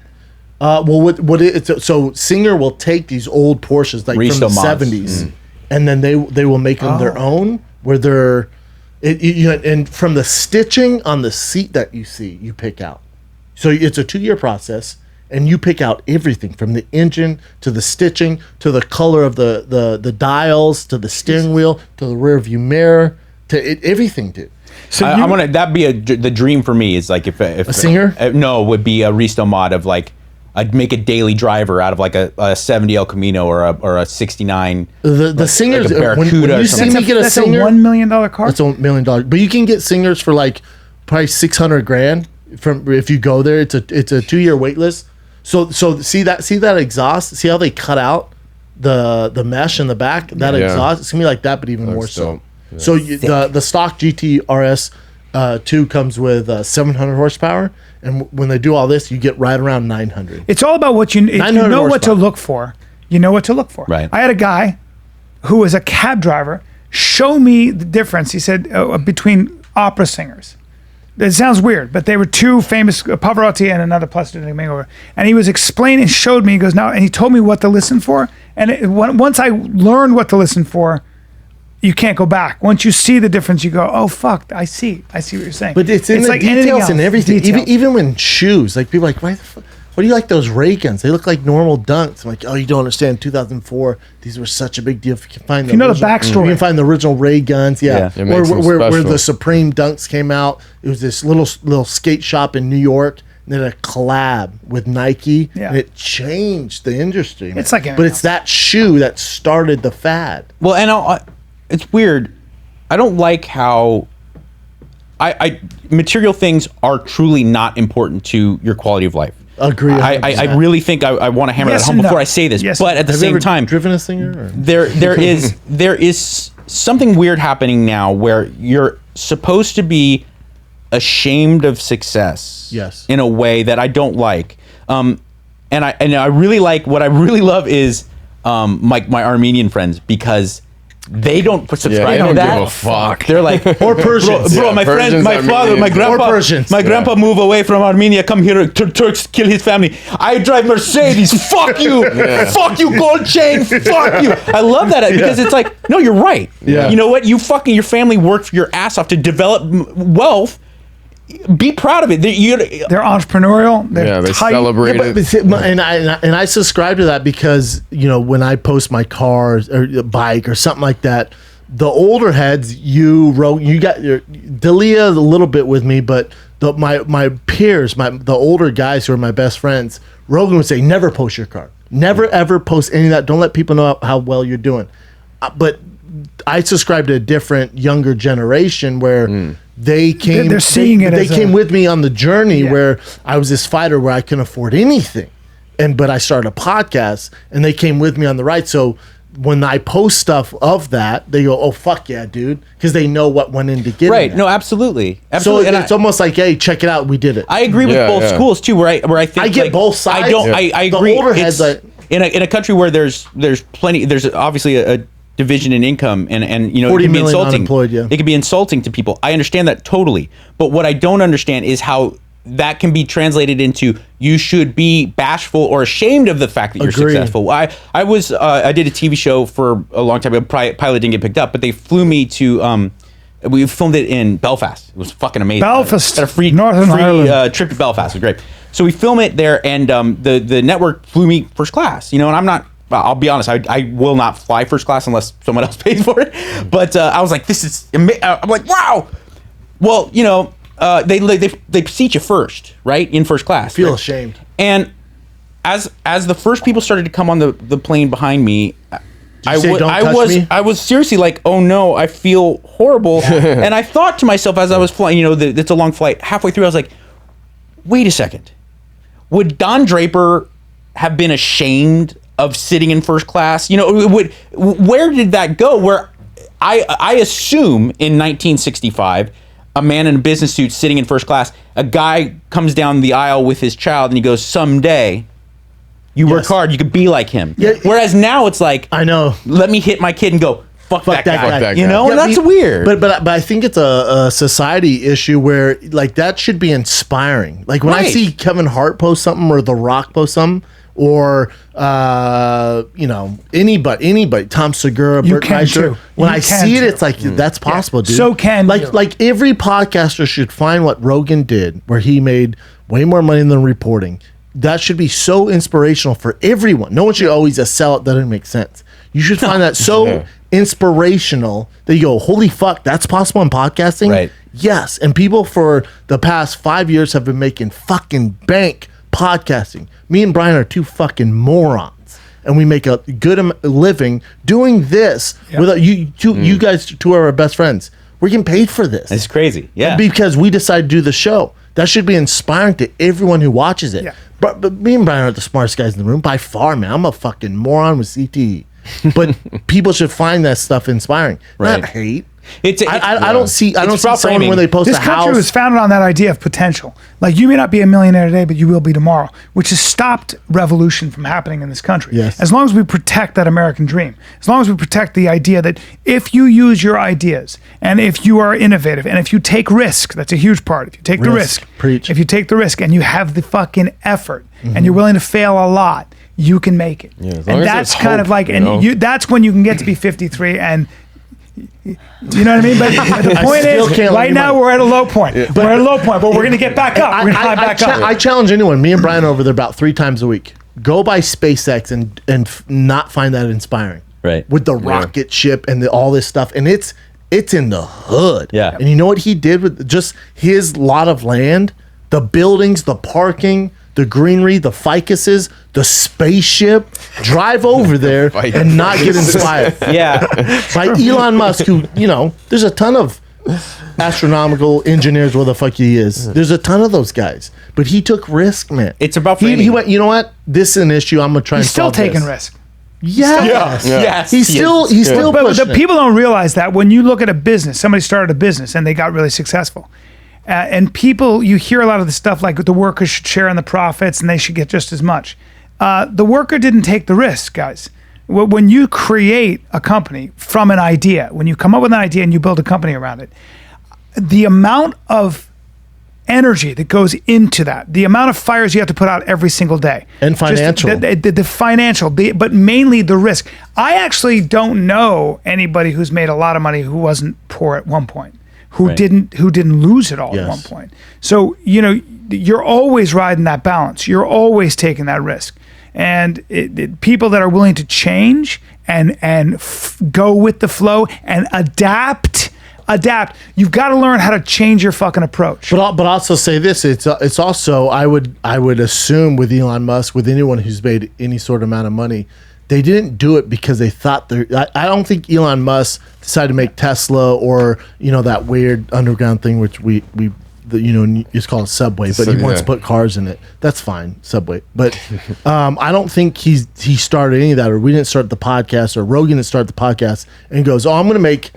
so Singer will take these old Porsches like Resto from the mods. 70s, and then they will make them their own, where they're, and from the stitching on the seat that you see, you pick out. So it's a 2-year process, and you pick out everything from the engine to the stitching to the color of the dials to the steering wheel to the rear view mirror to everything, dude. So I'm gonna that'd be the dream for me is like if A Singer? No, would be a Resto mod of like I'd make a daily driver out of like a 70 El Camino or a 69. The Singers, like a when Barracuda or you see something. me get a that's Singer, $1 million car. it's $1 million, but you can get Singers for like probably 600 grand from if you go there. It's a 2-year wait list. So see that exhaust. See how they cut out the mesh in the back. That Yeah. exhaust. It's gonna be like that, but even more so. dope. Yeah. So the stock GT RS 2 comes with 700 horsepower, and when they do all this, you get right around 900. It's all about what if you 900 know what to horsepower. look for. You know what to look for. Right. I had a guy who was a cab driver show me the difference. He said between opera singers. It sounds weird, but they were two famous, Pavarotti and another Placido Domingo. And he was explaining, showed me. He goes, now, and he told me what to listen for. And once I learned what to listen for, you can't go back. Once you see the difference, you go, oh fuck, I see what you're saying. But it's in the like anything details else, and everything. details. Even when shoes, like people are like, why the fuck? What do you like those Ray Guns? They look like normal Dunks. I'm like, oh, you don't understand. 2004, these were such a big deal. If you can find you know the backstory. you can find the original Ray Guns. Yeah, It makes them where special. the Supreme Dunks came out. It was this little skate shop in New York. And then a collab with Nike. Yeah. And it changed the industry. Man. It's like but anything it's that shoe that started the fad. Well, and it's weird. I don't like how I material things are truly not important to your quality of life. Agree. I really think I want to hammer Yes that home and no. before I say this. Yes. But at the Have you same ever time, driven a Singer? Or? there is something weird happening now where you're supposed to be ashamed of success. Yes. In a way that I don't like. And I really like what I really love is my Armenian friends because they don't subscribe they to don't that. give a fuck. They're like Or Persians. bro, my friend, Persians, my father, my Armenians. grandpa, Or Persians. my grandpa moved away from Armenia, come here, Turks kill his family. I drive Mercedes. Fuck you, fuck you, gold chain. Fuck you. I love that because it's like, no, you're right. Yeah. You know what? You fucking your family worked your ass off to develop wealth. Be proud of it. They're entrepreneurial. They're They tight. celebrate Yeah, it. but see, and I subscribe to that because when I post my car or bike or something like that, the older heads, you got your Dalia a little bit with me, but my peers, the older guys who are my best friends, Rogan would say, never post your car, never ever post any of that. Don't let people know how well you're doing. But I subscribe to a different younger generation where they came. They're seeing it. They as came with me on the journey Yeah. where I was this fighter where I couldn't afford anything, but I started a podcast and they came with me on the ride. So when I post stuff of that, they go, "Oh fuck yeah, dude," because they know what went into getting right. that. No, absolutely. So Absolutely. And it's almost like, "Hey, check it out, we did it." I agree with Yeah, both yeah. schools, schools too. Where I think I get both sides. I don't. Yeah. I The agree. older heads, It's- in a country where there's plenty. There's obviously a division in income, and 40 it can be million insulting. unemployed, yeah. It can be insulting to people. I understand that totally. But what I don't understand is how that can be translated into you should be bashful or ashamed of the fact that you're Agreed. successful. I did a TV show for a long time. The pilot didn't get picked up, but they flew me to. We filmed it in Belfast. It was fucking amazing. Belfast, Got a free Northern Ireland. trip to Belfast. It was great. So we film it there, and the network flew me first class. And I'm not. I'll be honest. I will not fly first class unless someone else pays for it. But I was like, this is. I'm like, wow. Well, they seat you first, right, in first class. Feel right? ashamed. And as the first people started to come on the plane behind me, I was seriously like, oh no, I feel horrible. And I thought to myself as I was flying, it's a long flight. Halfway through, I was like, wait a second. Would Don Draper have been ashamed of sitting in first class? Where did that go? Where I assume in 1965, a man in a business suit sitting in first class, a guy comes down the aisle with his child and he goes, someday you work hard, you could be like him. Yeah. Whereas now it's like, I know, let me hit my kid and go, fuck that guy. And that's weird. But I think it's a society issue where like that should be inspiring. Like when I see Kevin Hart post something or The Rock post something, or anybody, Tom Segura, Bert Kreischer. When I see it, it's like that's possible, dude. So can like every podcaster should find what Rogan did, where he made way more money than reporting. That should be so inspirational for everyone. No one should always just sell it. That doesn't make sense. You should find that so inspirational that you go, holy fuck, that's possible in podcasting? Right. Yes. And people for the past 5 years have been making fucking bank podcasting. Me and Brian are two fucking morons. And we make a good living doing this without you two. You guys, two are our best friends. We're getting paid for this. It's crazy. Yeah. Because we decided to do the show. That should be inspiring to everyone who watches it. Yeah. But me and Brian are the smartest guys in the room by far, man. I'm a fucking moron with CTE. But people should find that stuff inspiring, not hate. I don't see someone when they post this a house. country was founded on that idea of potential. Like you may not be a millionaire today, but you will be tomorrow, which has stopped revolution from happening in this country. Yes. As long as we protect that American dream, as long as we protect the idea that if you use your ideas and if you are innovative and if you take risk, that's a huge part. If you take the risk, if you take the risk and you have the fucking effort and you're willing to fail a lot, you can make it. Yeah, and that's kind of like, that's when you can get to be 53 and. You know what I mean? But the point is, right now we're at a low point. We're at a low point, but we're going to get back up. We're going to climb back up. I challenge anyone. Me and Brian are over there about 3 times a week. Go by SpaceX and not find that inspiring. Right. With the rocket ship and all this stuff, and it's in the hood. Yeah. And you know what he did with just his lot of land, the buildings, the parking, the greenery, the ficuses, the spaceship. Drive over there and not get inspired. By Elon Musk, who, there's a ton of astronomical engineers where the fuck he is. There's a ton of those guys. But he took risk, man. It's about he went, you know what? This is an issue. I'm going to try and solve this. He's still taking risk. Yes. He's still but pushing the people don't realize that when you look at a business, somebody started a business and they got really successful. And people, you hear a lot of the stuff like the workers should share in the profits and they should get just as much. The worker didn't take the risk, guys. When you create a company from an idea, when you come up with an idea and you build a company around it, the amount of energy that goes into that, the amount of fires you have to put out every single day. And financial. The financial, but mainly the risk. I actually don't know anybody who's made a lot of money who wasn't poor at one point. Who didn't lose it all at one point. So, you're always riding that balance. You're always taking that risk. And people that are willing to change and go with the flow and adapt. You've got to learn how to change your fucking approach. But also say this, it's also I would assume with Elon Musk, with anyone who's made any sort of amount of money, they didn't do it because they thought I don't think Elon Musk decided to make Tesla or that weird underground thing which we it's called Subway, but he wants to put cars in it. That's fine, Subway. But I don't think he started any of that, or we didn't start the podcast, or Rogan didn't start the podcast and goes, I'm going to make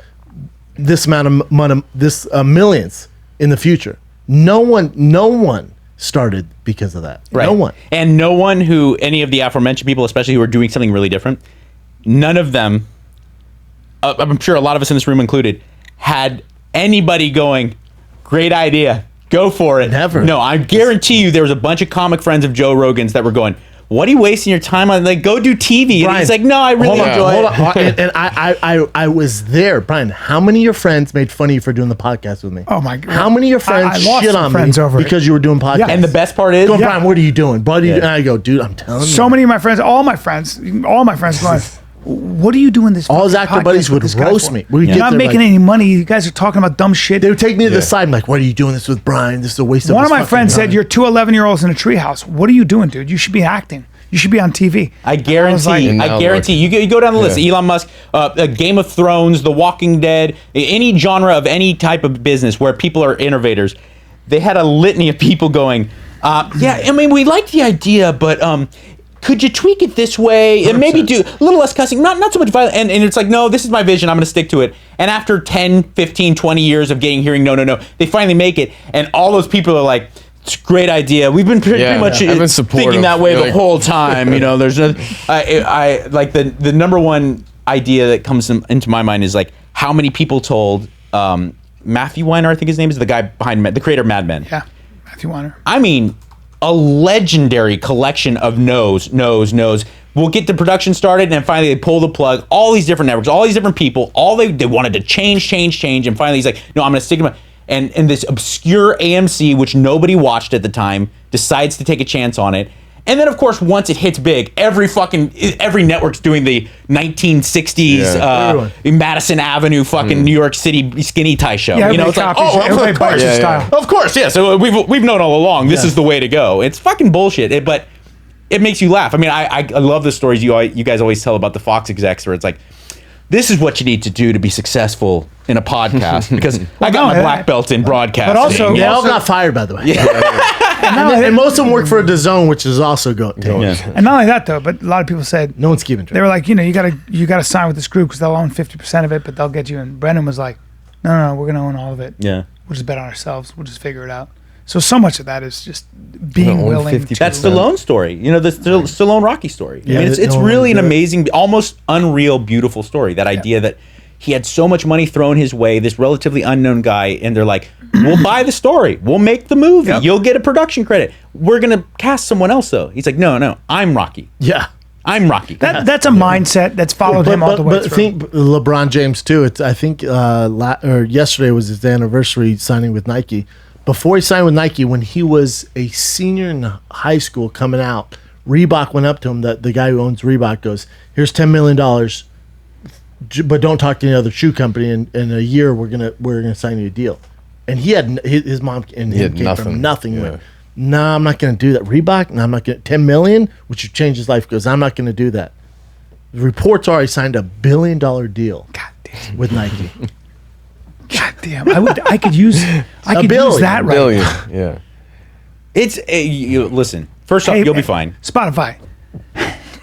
this amount of money, this millions in the future. No one started because of that. Right. No one. And no one any of the aforementioned people, especially who are doing something really different, none of them, I'm sure a lot of us in this room included, had anybody going, great idea, go for it. Never. No, I guarantee you there was a bunch of comic friends of Joe Rogan's that were going, what are you wasting your time on? Like, go do TV. Brian, and he's like, no, I really enjoy it. Hold on. And I was there. Brian, how many of your friends made fun of you for doing the podcast with me? Oh, my God. How many of your friends shit on me because you were doing podcasts? Yeah. And the best part is... Brian, what are you doing? Buddy? And I go, dude, I'm telling you. So many of my friends, all my friends going... What are you doing this? All his actor buddies would roast me. You're not making any money. You guys are talking about dumb shit. They would take me to the side and like, what are you doing this with Brian? This is a waste of One of my friends said, you're two 11-year-olds in a treehouse. What are you doing, dude? You should be acting. You should be on TV. I guarantee. You go down the list. Elon Musk, Game of Thrones, The Walking Dead, any genre of any type of business where people are innovators. They had a litany of people going, yeah, I mean, we like the idea, but could you tweak it this way and maybe do a little less cussing, not so much violence. And it's like, no, this is my vision. I'm going to stick to it. And after 10, 15, 20 years of hearing no, they finally make it. And all those people are like, it's a great idea. We've been pretty much thinking that way the whole time. You know, there's no, I like the number one idea that comes into my mind is like how many people told Matthew Weiner, I think his name is, the guy behind the creator of Mad Men. Yeah, Matthew Weiner. I mean, a legendary collection of no's. We'll get the production started, and then finally they pull the plug. All these different networks, all these different people, all they wanted to change, and finally he's like, no, I'm going to stick to my... And this obscure AMC, which nobody watched at the time, decides to take a chance on it. And then, of course, once it hits big, every network's doing the 1960s Madison Avenue fucking New York City skinny tie show. Yeah, you know, it's like, everybody buys your style. Of course, yeah. So we've known all along this is the way to go. It's fucking bullshit, but it makes you laugh. I mean, I love the stories you guys always tell about the Fox execs, where it's like, this is what you need to do to be successful in a podcast, because I got my black belt in broadcasting. But also, they all got fired, by the way. And most of them work for DAZN, which is also going. Yeah. And not only that, though, but a lot of people said no one's keeping track. They were like, you know, you gotta sign with this group because they'll own 50% of it, but they'll get you. And Brendan was like, no, we're gonna own all of it. Yeah, we'll just bet on ourselves. We'll just figure it out. So much of that is just being willing. That's Stallone's story. You know, the Stallone Rocky story. Yeah, I mean, it's really an amazing, almost unreal, beautiful story. That idea that he had so much money thrown his way, this relatively unknown guy, and they're like, we'll buy the story. We'll make the movie. Yep. You'll get a production credit. We're going to cast someone else, though. He's like, no, I'm Rocky. Yeah. I'm Rocky. That's a mindset that's followed him all the way through. But I think LeBron James, too. I think yesterday was his anniversary signing with Nike. Before he signed with Nike, when he was a senior in high school coming out, Reebok went up to him, the guy who owns Reebok goes, here's $10 million, but don't talk to any other shoe company. In a year, we're gonna sign you a deal. And he had his mom and him came from nothing. He went, no, I'm not gonna do that. Reebok, no, I'm not gonna. $10 million, which would change his life. He goes, I'm not gonna do that. The reports are he signed $1 billion deal with Nike. God damn, I could use that right. Billion, yeah. It's listen. First off, you'll be fine. Spotify,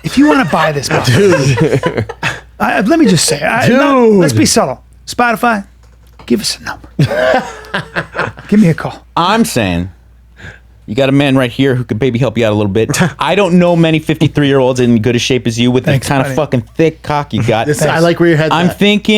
if you want to buy this, dude. Let me just say, let's be subtle. Spotify, give us a number. Give me a call. I'm saying you got a man right here who could maybe help you out a little bit. I don't know many 53-year-olds in good as shape as you with the kind of fucking thick cock you got. I like where your head's I'm at. thinking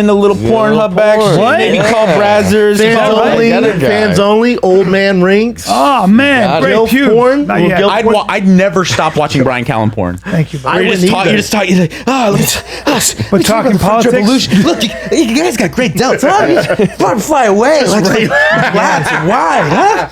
a little Pornhub action. What? Maybe call Brazzers. Fans only, old man rinks. Oh man, great pube. Porn. I'd never stop watching Brian Callen porn. Thank you. You're just talking. You're like, but talking politics. Revolution. Look, you guys got great delts, huh? Fly away. Why? Huh?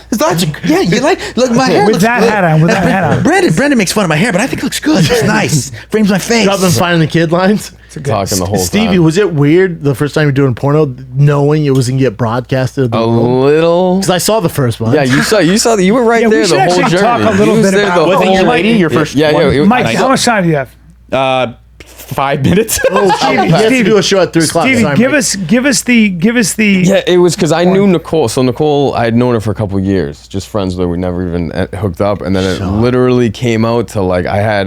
Yeah, you look my hair. With that hat on. Brendan makes fun of my hair, but I think it looks good. It's nice. Frames my face. I've been finding the kid lines. Talking the whole Stevie, time. was it weird the first time you're doing porno, knowing it was gonna get broadcasted? A little. Because I saw the first one. Yeah, you saw. You were right there the whole journey. Talk a little bit about. Was it your lady? Your first? Yeah. Mike, how much time do you have? 5 minutes. Stevie, you have to do a show at 3 o'clock. Stevie, give us the. Yeah, it was because I knew Nicole. So Nicole, I had known her for a couple of years, just friends with her. We never even hooked up, and then it literally came out to like I had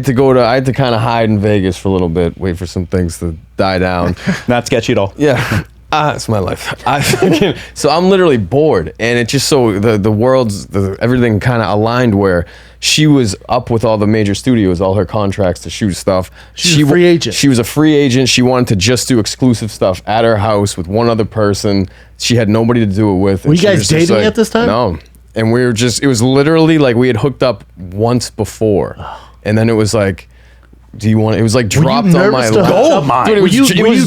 to kind of hide in Vegas for a little bit, wait for some things to die down. Not sketchy at all. Yeah. It's my life. So I'm literally bored, and it just so the world's everything kind of aligned where she was up with all the major studios, all her contracts to shoot stuff. She was a free agent. She was a free agent. She wanted to just do exclusive stuff at her house with one other person. She had nobody to do it with. Were you guys dating at this time? No, and we were just. It was literally like we had hooked up once before, and then it was like. Do you want? It was like dropped on my lap. Gold mine. Dude, were you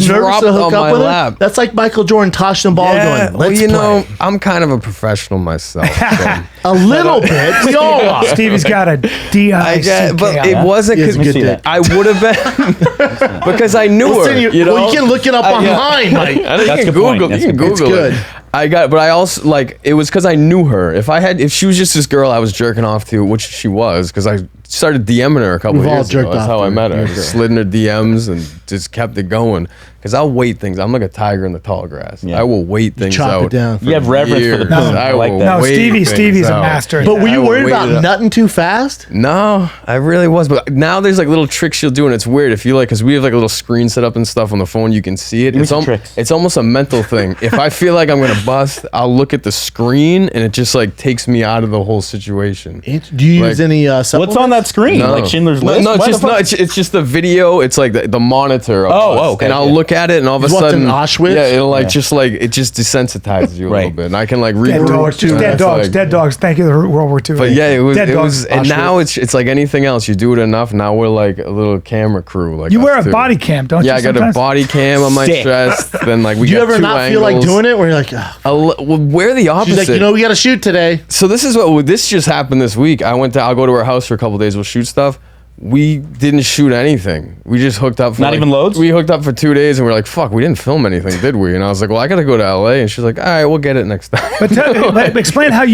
nervous to hook up with her? That's like Michael Jordan tossing the ball going. Let's play. I'm kind of a professional myself. So. A little bit. We all are. Stevie's got a DICK. But it wasn't because I would have been because I knew her. You can look it up online. Mike. You can Google it. but I also like it was because I knew her. If she was just this girl I was jerking off to, which she was, because I started DMing her a couple We've all years ago. jerked That's off how to I her. met her. I You're just good. slid in her DMs and just kept it going. Because I'll wait things. I'm like a tiger in the tall grass. Yeah. I will wait things chop out. it down. for You have reverence for the years. poon. I like will that. No, wait Stevie's things a out. master. But were I you will worried wait about it out. nutting too fast? No, I really was. But now there's like little tricks she'll do, and it's weird. If you like, because we have like a little screen set up and stuff on the phone, you can see it. me some tricks. It's almost a mental thing. If I feel like I'm gonna bust, I'll look at the screen, and it just like takes me out of the whole situation. Do you use Like- any supplements? What's on that screen? No. Like Schindler's No, List? no, Why the fuck- it's just the video. It's like the monitor. Of Oh, us. okay, And I'll yeah. look at it, and all of a He's watching sudden, Auschwitz? yeah, it'll like Yeah. just like it just desensitizes you a little Right. bit, and I can like read. Dead dogs, just dead dogs, dead dogs. Thank you, World War II. But yeah, it was. Dead It dogs. was, and now it's like anything else. You do it enough. Now we're like a little camera crew. Like You us wear a two. body cam, don't you? Yeah, I got a sometimes? body cam on my Sick. chest. Then like we Do you got ever two not feel like angles. doing it? Where you're like, "Ugh." Well, we're the opposite. She's like, we got to shoot today. So this just happened this week. I'll go to her house for a couple days. We'll shoot stuff. We didn't shoot anything. We just hooked up. For Not even loads? We hooked up for 2 days, and we're like, "Fuck, we didn't film anything, did we?" And I was like, "Well, I got to go to LA," and she's like, "All right, we'll get it next time." But explain how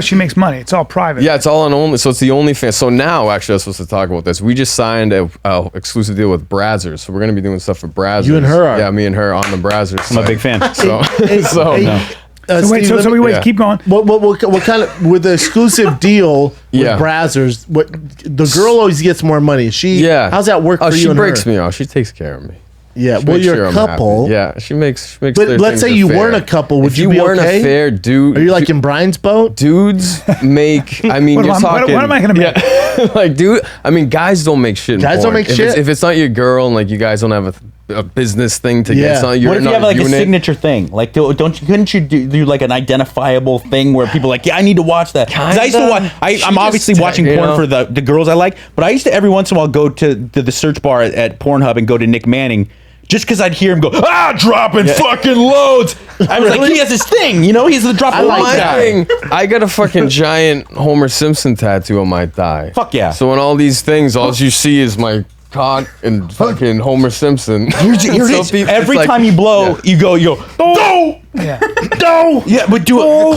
she makes money. It's all private. Yeah, it's all on only. So it's the OnlyFans. So now, actually, I was supposed to talk about this. We just signed a exclusive deal with Brazzers, so we're gonna be doing stuff for Brazzers. You and her are. Yeah, me and her on the Brazzers. I'm a big fan. So, so So wait, Steve, so wait, yeah. keep going. What kind of with the exclusive deal with Yeah. Brazzers? What the girl always gets more money? yeah. How's that work Oh, for she you? And breaks her? me off. She takes care of me. Yeah. She Well, makes you're sure a I'm happy. couple. Yeah, she makes. But their let's things say you fair. weren't a couple. Would If you be weren't okay? a fair dude, Are you like in Brian's boat? dudes make? I mean, What you're am I- talking. what am I gonna make? Yeah, like, dude. I mean, guys don't make shit. in Guys don't porn. make If shit? If it's not your girl and like you guys don't have a business thing to Yeah. get, it's not, you're What if you not have like a unit. signature thing? Like, couldn't you do like an identifiable thing where people are like, yeah, I need to watch that. 'Cause I used to Kinda. watch. I'm obviously just, watching you porn know. for the girls I like, but I used to every once in a while go to the search bar at Pornhub and go to Nick Manning. Just because I'd hear him go, dropping fucking loads. I was like, he has his thing, he's the dropping loads My guy. thing, I got a fucking giant Homer Simpson tattoo on my thigh. Fuck yeah. So in all these things, all you see is my cock and fucking Homer Simpson. Here it is. Every time you blow, you go, no, Yeah. no. Yeah, but do it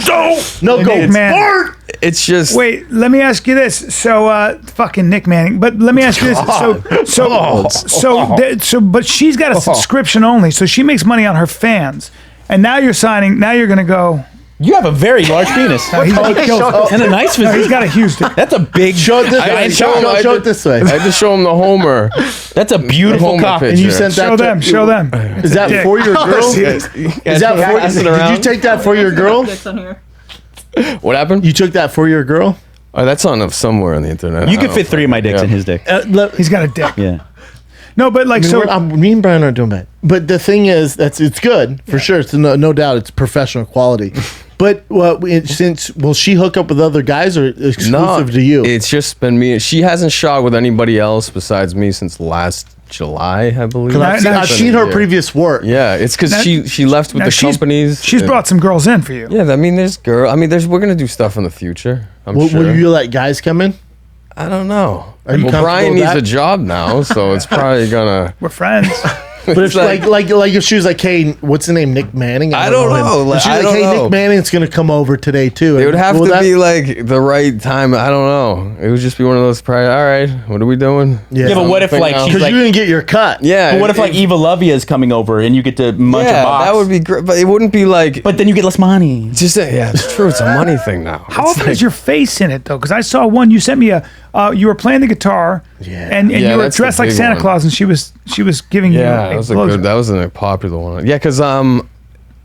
close. No, go Nick Manning. hard. It's just Wait, let me ask you this. So, fucking Nick Manning. But let me ask you this. But she's got a subscription only, so she makes money on her fans. And now you're signing. Now you're gonna go. You have a very large penis He's and a nice physique. he's got a huge. That's a big. Show it this way. giant Show, cock. show it this way. I had to show him the Homer. That's a beautiful Homer cock. picture. And you sent that. Show them. Is that Dick. for your girl? Is Is that for? passing Did you around? take that for your girl? Dicks on here. What happened? You took that for your girl? Oh, that's on somewhere on the internet. You I could don't fit 3 of my dicks yeah. in his dick. He's got a dick. Yeah. No, but like so. Me and Brian aren't doing bad. But the thing is, it's good for sure. It's no doubt it's professional quality. But will she hook up with other guys or exclusive to you? It's just been me. She hasn't shot with anybody else besides me since last July, I believe. 'Cause I've Now, seen her Yeah. previous work. Yeah, it's because Now- she left with now the she's- companies. She's and- brought some girls in for you. Yeah, I mean, we're gonna do stuff in the future. I'm Will, sure. will you let guys come in? I don't know. Are you well, comfortable Brian with needs that? a job now, so it's probably gonna. We're friends. But if like if she was like, hey, what's the name, Nick Manning? I don't know. him. If she's I like, don't hey, know. Nick Manning's gonna come over today too. It would have Will to that- be like the right time. I don't know. It would just be one of those. Probably. All right, what are we doing? Yeah, Yeah, but what if Something like else. she's because like, you're gonna get your cut. Yeah. but what if like Eva Lovia is coming over and you get to munch a Yeah, box? that would be great. But it wouldn't be like. But then you get less money. Just yeah, it's true. It's a money thing now. How It's often like- is your face in it though? Because I saw one. You sent me a. You were playing the guitar. Yeah. And Yeah, you were that's the dressed like big Santa one. Claus, and she was giving you. Yeah, that was a good. That was a popular one. Yeah, because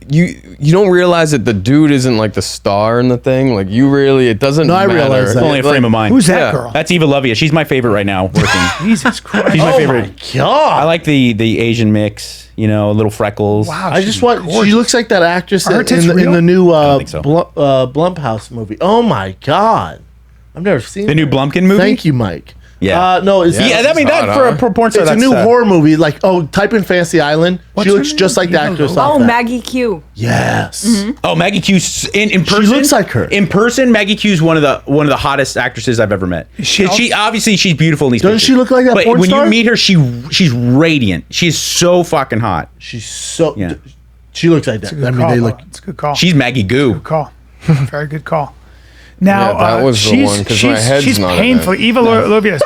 you don't realize that the dude isn't like the star in the thing. Like you really, it doesn't. No, I matter. realize that. Only a frame of mind. Who's that Yeah. girl? That's Eva Lovia. She's my favorite right now working. Jesus Christ! She's my favorite. I God, like the Asian mix. Little freckles. Wow. I just want. She looks like that actress Are her tits in real? the new think so. Blumhouse movie. Oh my God, I've never seen The new that. Blumpkin movie. Thank you, Mike. Yeah. No, it's Yeah, I mean Hot, that for huh? a porn star. it's a that's, new horror movie. Like, type in Fantasy Island. What's She her looks name? just like the Eva actress. Lovia. off Oh, that. Maggie Q. Yes. Oh, Maggie Q's in person. looks like her. In person. Maggie Q's one of the hottest actresses I've ever met. She obviously she's beautiful in these. Doesn't pictures. she look like that But porn when star? you meet her, she's radiant. She's so fucking hot. She's so. Yeah. She looks like that. It's a good I mean, call, they though. look. It's a good call. She's Maggie Goo. Good call. Very good call. Now, Yeah, that was the she's, one, 'cause my head's she's not in painful. it. Eva Lovius.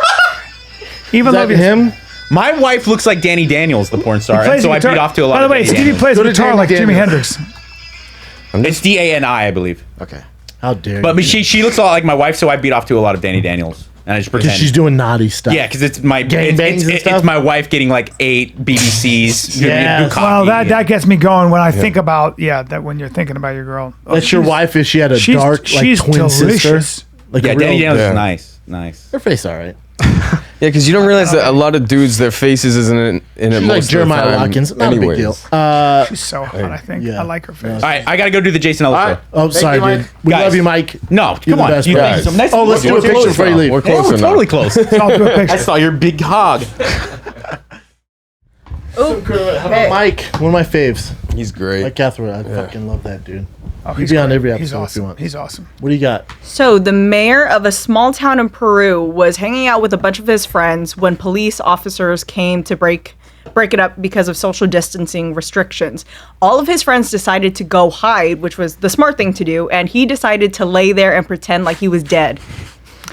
Eva Is that Lovius. him? My wife looks like Danny Daniels, the porn star, and Plays so the I guitar. beat off to a lot By the of way, Danny Stevie Daniels. plays Go to guitar Danny like Jimi Daniels. Hendrix. It's DANI, I believe. Okay. How dare But you? she looks a lot like my wife, so I beat off to a lot of Danny Daniels. And I just Because pretend. she's doing naughty stuff. Yeah, because it's my Gangbangs and stuff? it's my wife getting like 8 BBCs. Yes. Bukkake. Well, that gets me going when I think about that when you're thinking about your girl. Oh, That's your she's- wife if she had a dark, like, she's twin delicious. sister. Like yeah, a Danny real, Daniels Yeah. is nice. her face all right. Yeah, because you don't realize that a lot of dudes, their faces isn't in it She's most like of the Jeremiah time Watkins. Not a big deal. anyways. She's so hot. I think yeah. I like her face. All right, I gotta go do the Jason Ellis show. Oh, sorry, you, dude. Mike. We Guys. love you, Mike. No, You're come the on. best You friend. think so? Nice Oh, to let's meet do you. a picture Closer, before you bro. leave. We're Yeah, close we're enough. totally close. I'll do a picture. I saw your big hog. How about Mike? One of my faves. He's great. Like Catherwood. I fucking love that dude. Oh, He'd be on great. every He's episode if awesome. you want. He's awesome. What do you got? So, the mayor of a small town in Peru was hanging out with a bunch of his friends when police officers came to break it up because of social distancing restrictions. All of his friends decided to go hide, which was the smart thing to do, and he decided to lay there and pretend like he was dead.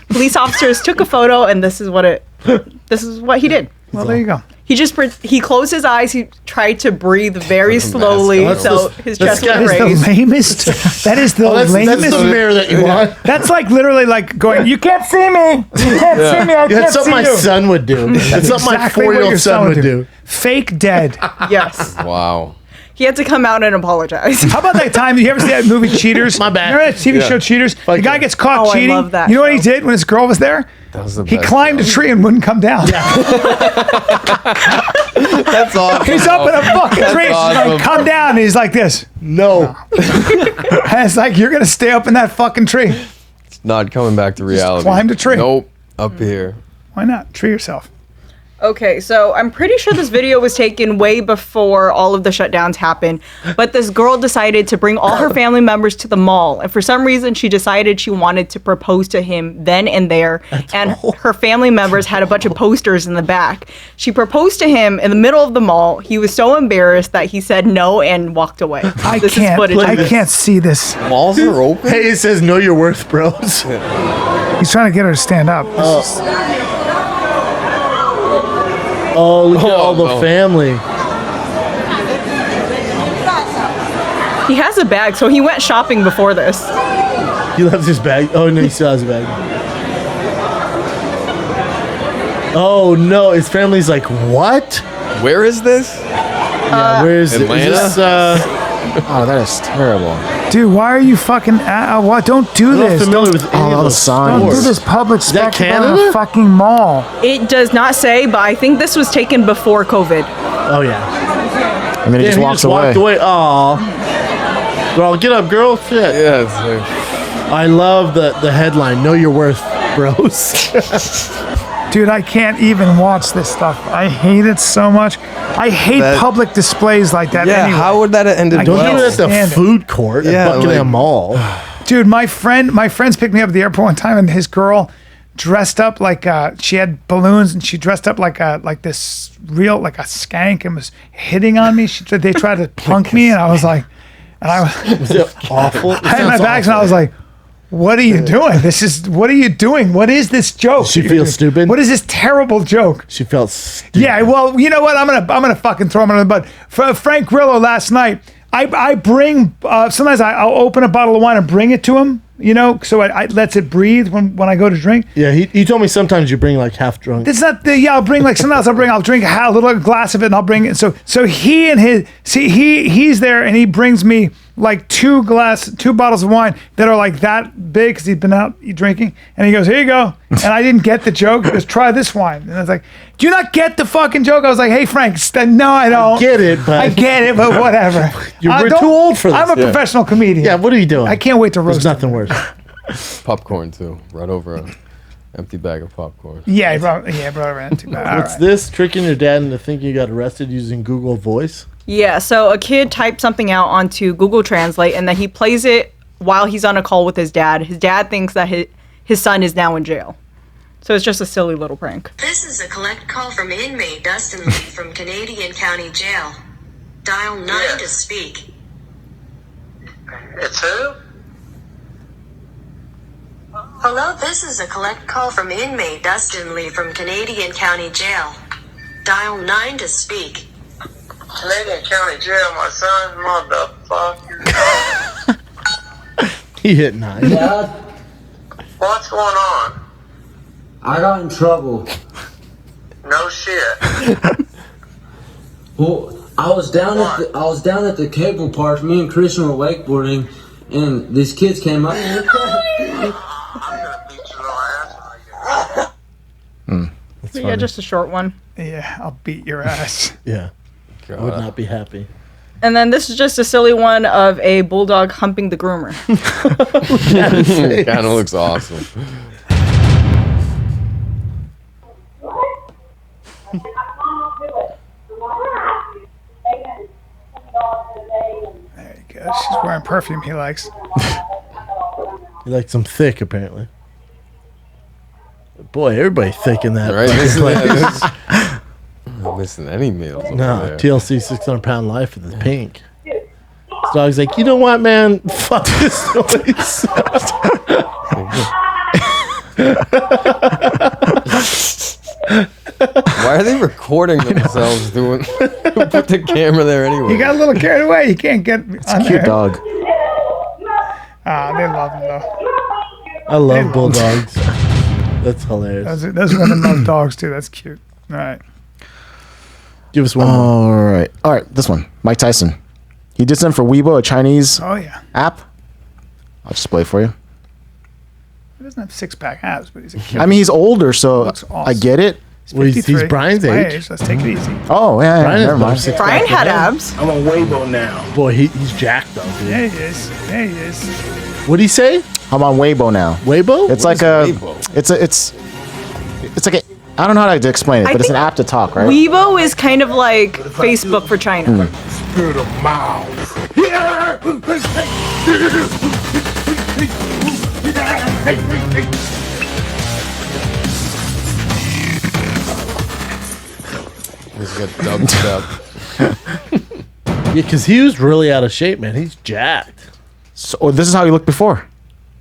Police officers took a photo, and this is what he did. Well, there you go. He closed his eyes. He tried to breathe very slowly, That's so the- his that's chest got- was That is raised. the lamest. That is the That's lamest. the mirror that you want. That's like literally like going, you can't see me. You can't see me. I That's can't something see my you. son would do. That's something my Exactly what 4-year-old your son would do. Fake dead. Yes, Wow. he had to come out and apologize. How about that time? You ever see that movie Cheaters? My bad. Remember that TV show Cheaters? The guy yeah. gets caught Oh, I cheating. love that You know what he show. did when his girl was there? That was the He best climbed a show. tree and wouldn't come down. That's awesome. He's up in a fucking tree. She's awesome. like, come down. And he's like this. No. And it's like, you're going to stay up in that fucking tree. Not coming back to reality. climbed a tree. Nope. Up here. Why not? Tree yourself. Okay, so I'm pretty sure this video was taken way before all of the shutdowns happened, but this girl decided to bring all her family members to the mall, and for some reason she decided she wanted to propose to him then and there, and her family members had a bunch of posters in the back. She proposed to him in the middle of the mall. He was so embarrassed that he said no and walked away. I This is can't. footage of I this. can't see this. Malls are open? Hey, it says know your worth, bros. He's trying to get her to stand up. Oh, look at all the no. family. He has a bag, so he went shopping before this. He left his bag. Oh, no, he still has a bag. Oh, no. His family's like, what? Where is this? Yeah, where is it? Atlanta? Is this, Oh, that is terrible. Dude, why are you fucking? What? Don't do I'm not this. familiar with Oh, any of all the those signs. Don't do stores. this public that spectacle in a Canada? fucking mall. It does not say, but I think this was taken before COVID. Oh, yeah. And then he Damn, just walks away. walked away. Aw. Girl, get up, girl. Shit. Yeah, it's like, I love the headline, know your worth, bros. Dude, I can't even watch this stuff. I hate it so much. I hate That- public displays like that. yeah, anyway. how would that have ended I Don't well? do it at the stand it. food court Yeah, at Buckingham like- Mall. Dude, my friends picked me up at the airport one time, and his girl dressed up like she had balloons, and she dressed up like this real like a skank, and was hitting on me. They tried to punk me, and I was like, Was it awful? It I had my sounds bags, and I awful. was like, what are you doing? What are you doing? What is this joke? She feels stupid? What is this terrible joke? She felt stupid. Yeah, well, you know what? I'm gonna fucking throw him under the bus. For Frank Grillo last night, I bring sometimes I'll open a bottle of wine and bring it to him. You know, so I lets it breathe when I go to drink. Yeah, he told me sometimes you bring like half drunk. It's not the I'll bring like sometimes I'll drink a little glass of it and I'll bring it. So he and he's there and he brings me like two bottles of wine that are like that big because he'd been out drinking, and he goes, here you go, and I didn't get the joke. He goes, try this wine, and I was like, do you not get the fucking joke? I was like, hey Frank, no I don't. I get it, but whatever. We're too old for this. I'm a professional comedian. Yeah, what are you doing? I can't wait to roast There's nothing him. worse. Popcorn, too. Right over an empty bag of popcorn. Yeah, brought around too bad. All What's right. this? Tricking your dad into thinking you got arrested using Google Voice? Yeah, so a kid typed something out onto Google Translate, and then he plays it while he's on a call with his dad. His dad thinks that his son is now in jail. So it's just a silly little prank. This is a collect call from inmate Dustin Lee from Canadian County Jail. Dial 9 to speak. It's who? Hello, this is a collect call from inmate Dustin Lee from Canadian County Jail. Dial 9 to speak. Canadian County Jail, my son, motherfucker. He hit 9. Dad, What's going on? I got in trouble. No shit. Well, I was down at the cable park. Me and Christian were wakeboarding, and these kids came up. I'm gonna beat your ass. Yeah, just a short one. Yeah, I'll beat your ass. Yeah. I would not be happy. And then this is just a silly one of a bulldog humping the groomer. Kind of looks awesome. There you go. She's wearing perfume he likes. He likes them thick, apparently. Boy, everybody thick in that. Right? Place. I'm not missing any meals. No, TLC 600 Pound Life with the pink. This dog's like, you know what, man? Fuck this noise. Why are they recording themselves doing? Put the camera there anyway. He got a little carried away. He can't get. It's a cute dog. Ah, they love him though. I love bulldogs. That's hilarious. Those women love dogs too. That's cute. All right. Give us one more. All right. This one, Mike Tyson. He did something for Weibo, a Chinese Oh yeah. app. I'll just play it for you. He doesn't have six-pack abs, but he's a cute. I mean, he's older, so Looks awesome. I get it. Well, he's 53. Brian's He's my age. Let's take it easy. Oh, yeah, Brian is never about mind. 6 Brian pack had ahead. abs. I'm on Weibo now. Boy, he's jacked though, dude. There he is. There he is. What'd he say? I'm on Weibo now. Weibo? It's like it's like a, I don't know how to explain it, I but it's an think app to talk, right? Weibo is kind of like Facebook for China. Spirit of Mao. He's got dubbed up. Yeah, because he was really out of shape, man. He's jacked. So this is how he looked before.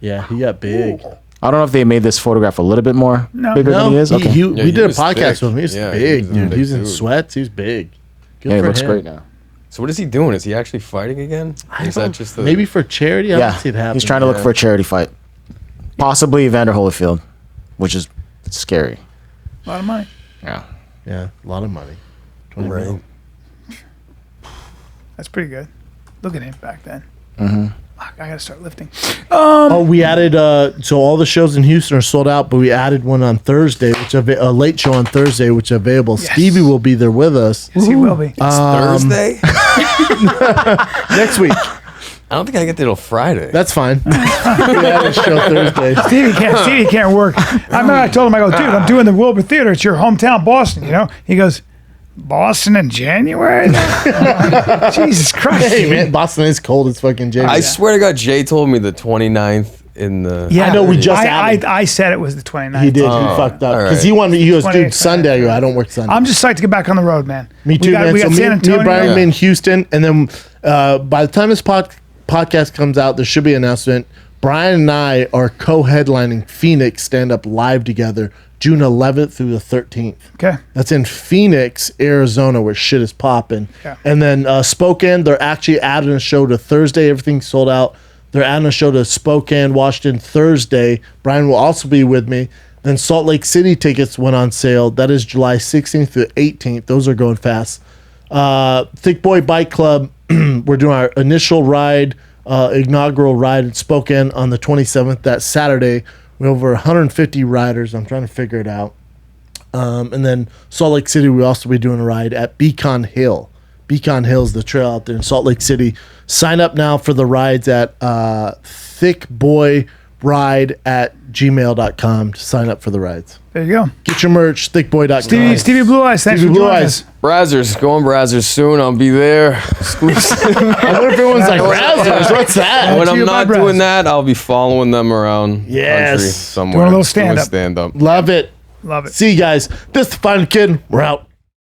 Yeah, he got big. I don't know if they made this photograph a little bit more bigger than he is. Okay. we he did a was podcast thick. with him. He was Yeah, big, he was a dude. big He was in dude. sweats. He was big. Good Yeah, he for looks him. great now. So what is he doing? Is he actually fighting again? Or is that just Maybe for charity? I Yeah, don't see it happen. he's trying to look for a charity fight. Possibly Evander Holyfield, which is scary. A lot of money. Yeah. Yeah, a lot of money. 20 Right. mil. That's pretty good. Look at him back then. Fuck, I gotta start lifting. Oh, we added, so all the shows in Houston are sold out, but we added one on Thursday, which a late show on Thursday, which is available. Yes. Stevie will be there with us Yes, he will be. Thursday? next week. I don't think I get there till Friday. That's fine. We added a show Thursday. Stevie can't work. I remember I told him, I go, dude, I'm doing the Wilbur Theater. It's your hometown, Boston, you know? He goes, Boston in January? Jesus Christ. Hey, man, Boston is cold as fucking January. I swear to God, Jay told me the 29th in the... Yeah, I know, we just I added. said it was the 29th. He did. He fucked up. all Because right. he wanted, he goes, 28th, dude, Sunday. I go, I don't work Sunday. I'm just psyched to get back on the road, man. Me too, man. We got So San me Antonio. and Brian will be in Houston, and then by the time this podcast comes out, there should be an announcement. Brian and I are co-headlining Phoenix stand-up live together June 11th through the 13th. Okay. That's in Phoenix, Arizona, where shit is popping. Yeah. And then Spokane, they're actually adding a show to Thursday. Everything's sold out. They're adding a show to Spokane, Washington, Thursday. Brian will also be with me. Then Salt Lake City tickets went on sale. That is July 16th to 18th. Those are going fast. Thick Boy Bike Club, we're doing our initial ride, inaugural ride in Spokane on the 27th. That Saturday. We have over 150 riders. I'm trying to figure it out. And then Salt Lake City, we also be doing a ride at Beacon Hill. Beacon Hill is the trail out there in Salt Lake City. Sign up now for the rides at thickboyride@gmail.com to sign up for the rides. There you go. Get your merch, thickboy.com. Stevie Blue Eyes, thanks Stevie for Blue joining Eyes. us. Brazzers, going Brazzers soon. I'll be there. Exclusive. I wonder if everyone's like, Brazzers, what's that? When to I'm you, not my doing Brazzers. that, I'll be following them around Yes. country somewhere. Doing a little stand-up. Stand up. Love it. Love it. See you guys. This is the Final Kid. We're out.